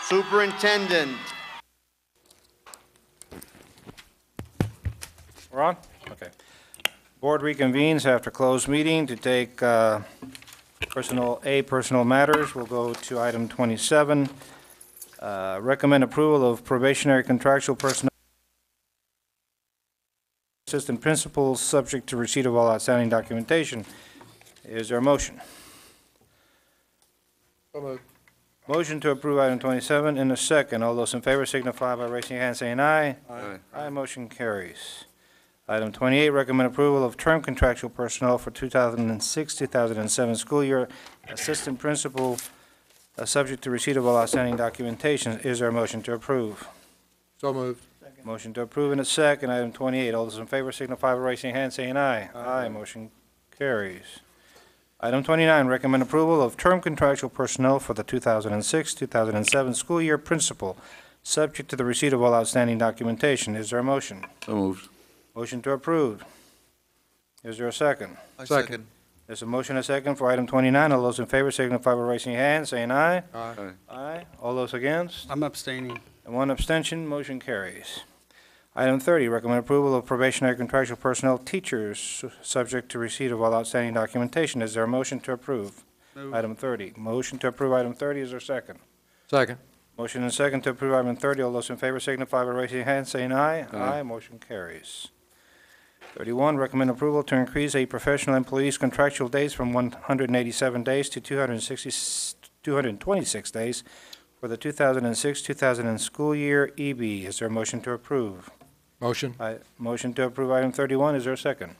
Speaker 16: Superintendent.
Speaker 1: We're on? Okay. Board reconvenes after closed meeting to take personnel matters. We'll go to item 27. Recommend approval of probationary contractual personnel assistant principals subject to receipt of all outstanding documentation. Is there a motion? Motion to approve item 27 in a second. All those in favor signify by raising your hand saying aye.
Speaker 13: Aye.
Speaker 1: Aye, motion carries. Item 28, recommend approval of term contractual personnel for 2006-2007 school year. Assistant principal, subject to receipt of all outstanding documentation. Is there a motion to approve?
Speaker 5: So moved.
Speaker 1: Motion to approve in a second. Item 28, all those in favor signify by raising your hand saying aye. Aye, motion carries. Item 29, recommend approval of term contractual personnel for the 2006-2007 school year principal, subject to the receipt of all outstanding documentation. Is there a motion?
Speaker 13: So moved.
Speaker 1: Motion to approve. Is there a second?
Speaker 16: I second.
Speaker 1: There's a motion and a second for item 29. All those in favor signify by raising your hand, saying aye.
Speaker 13: Aye.
Speaker 1: Aye. All those against?
Speaker 2: I'm abstaining.
Speaker 1: And one abstention, motion carries. Item 30, recommend approval of probationary contractual personnel teachers, subject to receipt of all outstanding documentation. Is there a motion to approve?
Speaker 2: Move.
Speaker 1: Item 30. Motion to approve item 30. Is there a second?
Speaker 5: Second.
Speaker 1: Motion and second to approve item 30. All those in favor signify by raising your hand, saying aye.
Speaker 13: Aye.
Speaker 1: Motion carries. 31, recommend approval to increase a professional employee's contractual days from 187 days to 226 days for the 2006-2000 school year EB. Is there a motion to approve?
Speaker 5: Motion.
Speaker 1: Motion to approve item 31. Is there a second?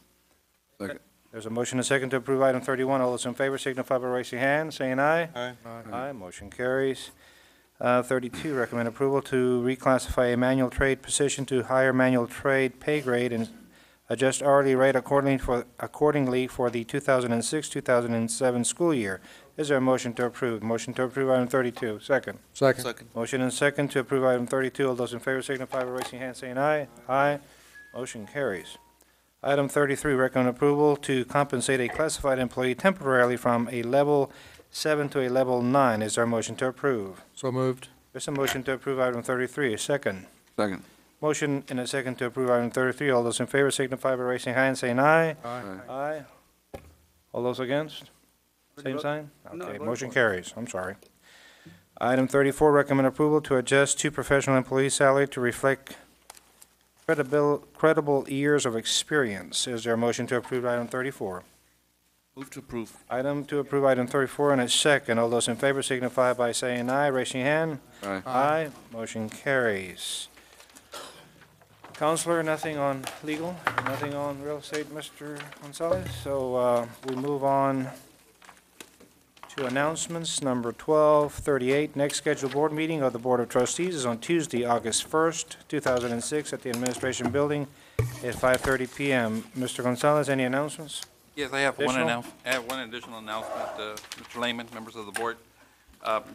Speaker 13: Second.
Speaker 1: There's a motion and a second to approve item 31. All those in favor signify by raising your hand, saying aye.
Speaker 16: Aye.
Speaker 1: Aye, motion carries. 32, recommend approval to reclassify a manual trade position to higher manual trade pay grade and adjust hourly rate accordingly for the 2006-2007 school year. Is there a motion to approve? Motion to approve item 32. Second.
Speaker 5: Second.
Speaker 1: Motion and second to approve item 32. All those in favor signify by raising your hand, saying aye. Aye. Motion carries. Item 33, recommend approval to compensate a classified employee temporarily from a level 7 to a level 9. Is there a motion to approve?
Speaker 5: So moved.
Speaker 1: There's a motion to approve item 33. A second.
Speaker 13: Second.
Speaker 1: Motion and a second to approve item 33. All those in favor signify by raising your hand, saying aye.
Speaker 5: Aye.
Speaker 1: Aye. All those against? Same sign?
Speaker 2: No,
Speaker 1: Okay,
Speaker 2: vote
Speaker 1: motion
Speaker 2: for it.
Speaker 1: carries. I'm sorry. Item 34, recommend approval to adjust two professional employees' salary to reflect credible years of experience. Is there a motion to approve item 34?
Speaker 16: Move to approve.
Speaker 1: Item to approve item 34 and a second. All those in favor signify by saying aye, raising your hand.
Speaker 13: Aye.
Speaker 1: Aye. Motion carries. Counselor, nothing on legal, nothing on real estate, Mr. Gonzalez. So we move on to announcements. Number 1238, next scheduled board meeting of the Board of Trustees is on Tuesday, August 1st, 2006, at the Administration Building at 5:30 p.m. Mr. Gonzalez, any announcements?
Speaker 4: Yes, I have
Speaker 1: Additional?
Speaker 4: one additional announcement, Mr. Lehman, members of the board.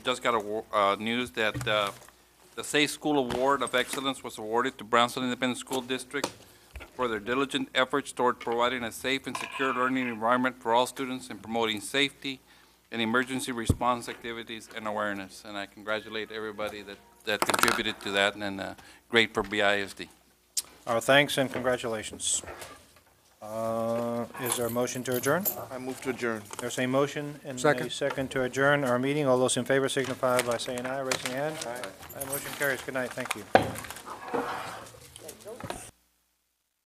Speaker 4: Just got news that the Safe School Award of Excellence was awarded to Brownsville Independent School District for their diligent efforts toward providing a safe and secure learning environment for all students and promoting safety and emergency response activities and awareness. And I congratulate everybody that contributed to that, and great for BISD.
Speaker 1: Our thanks and congratulations. Is there a motion to adjourn?
Speaker 16: I move to adjourn.
Speaker 1: There's a motion and a
Speaker 5: Second.
Speaker 1: second to adjourn our meeting. All those in favor signify by saying aye, raising your hand. Aye. Motion carries. Good night. Thank you.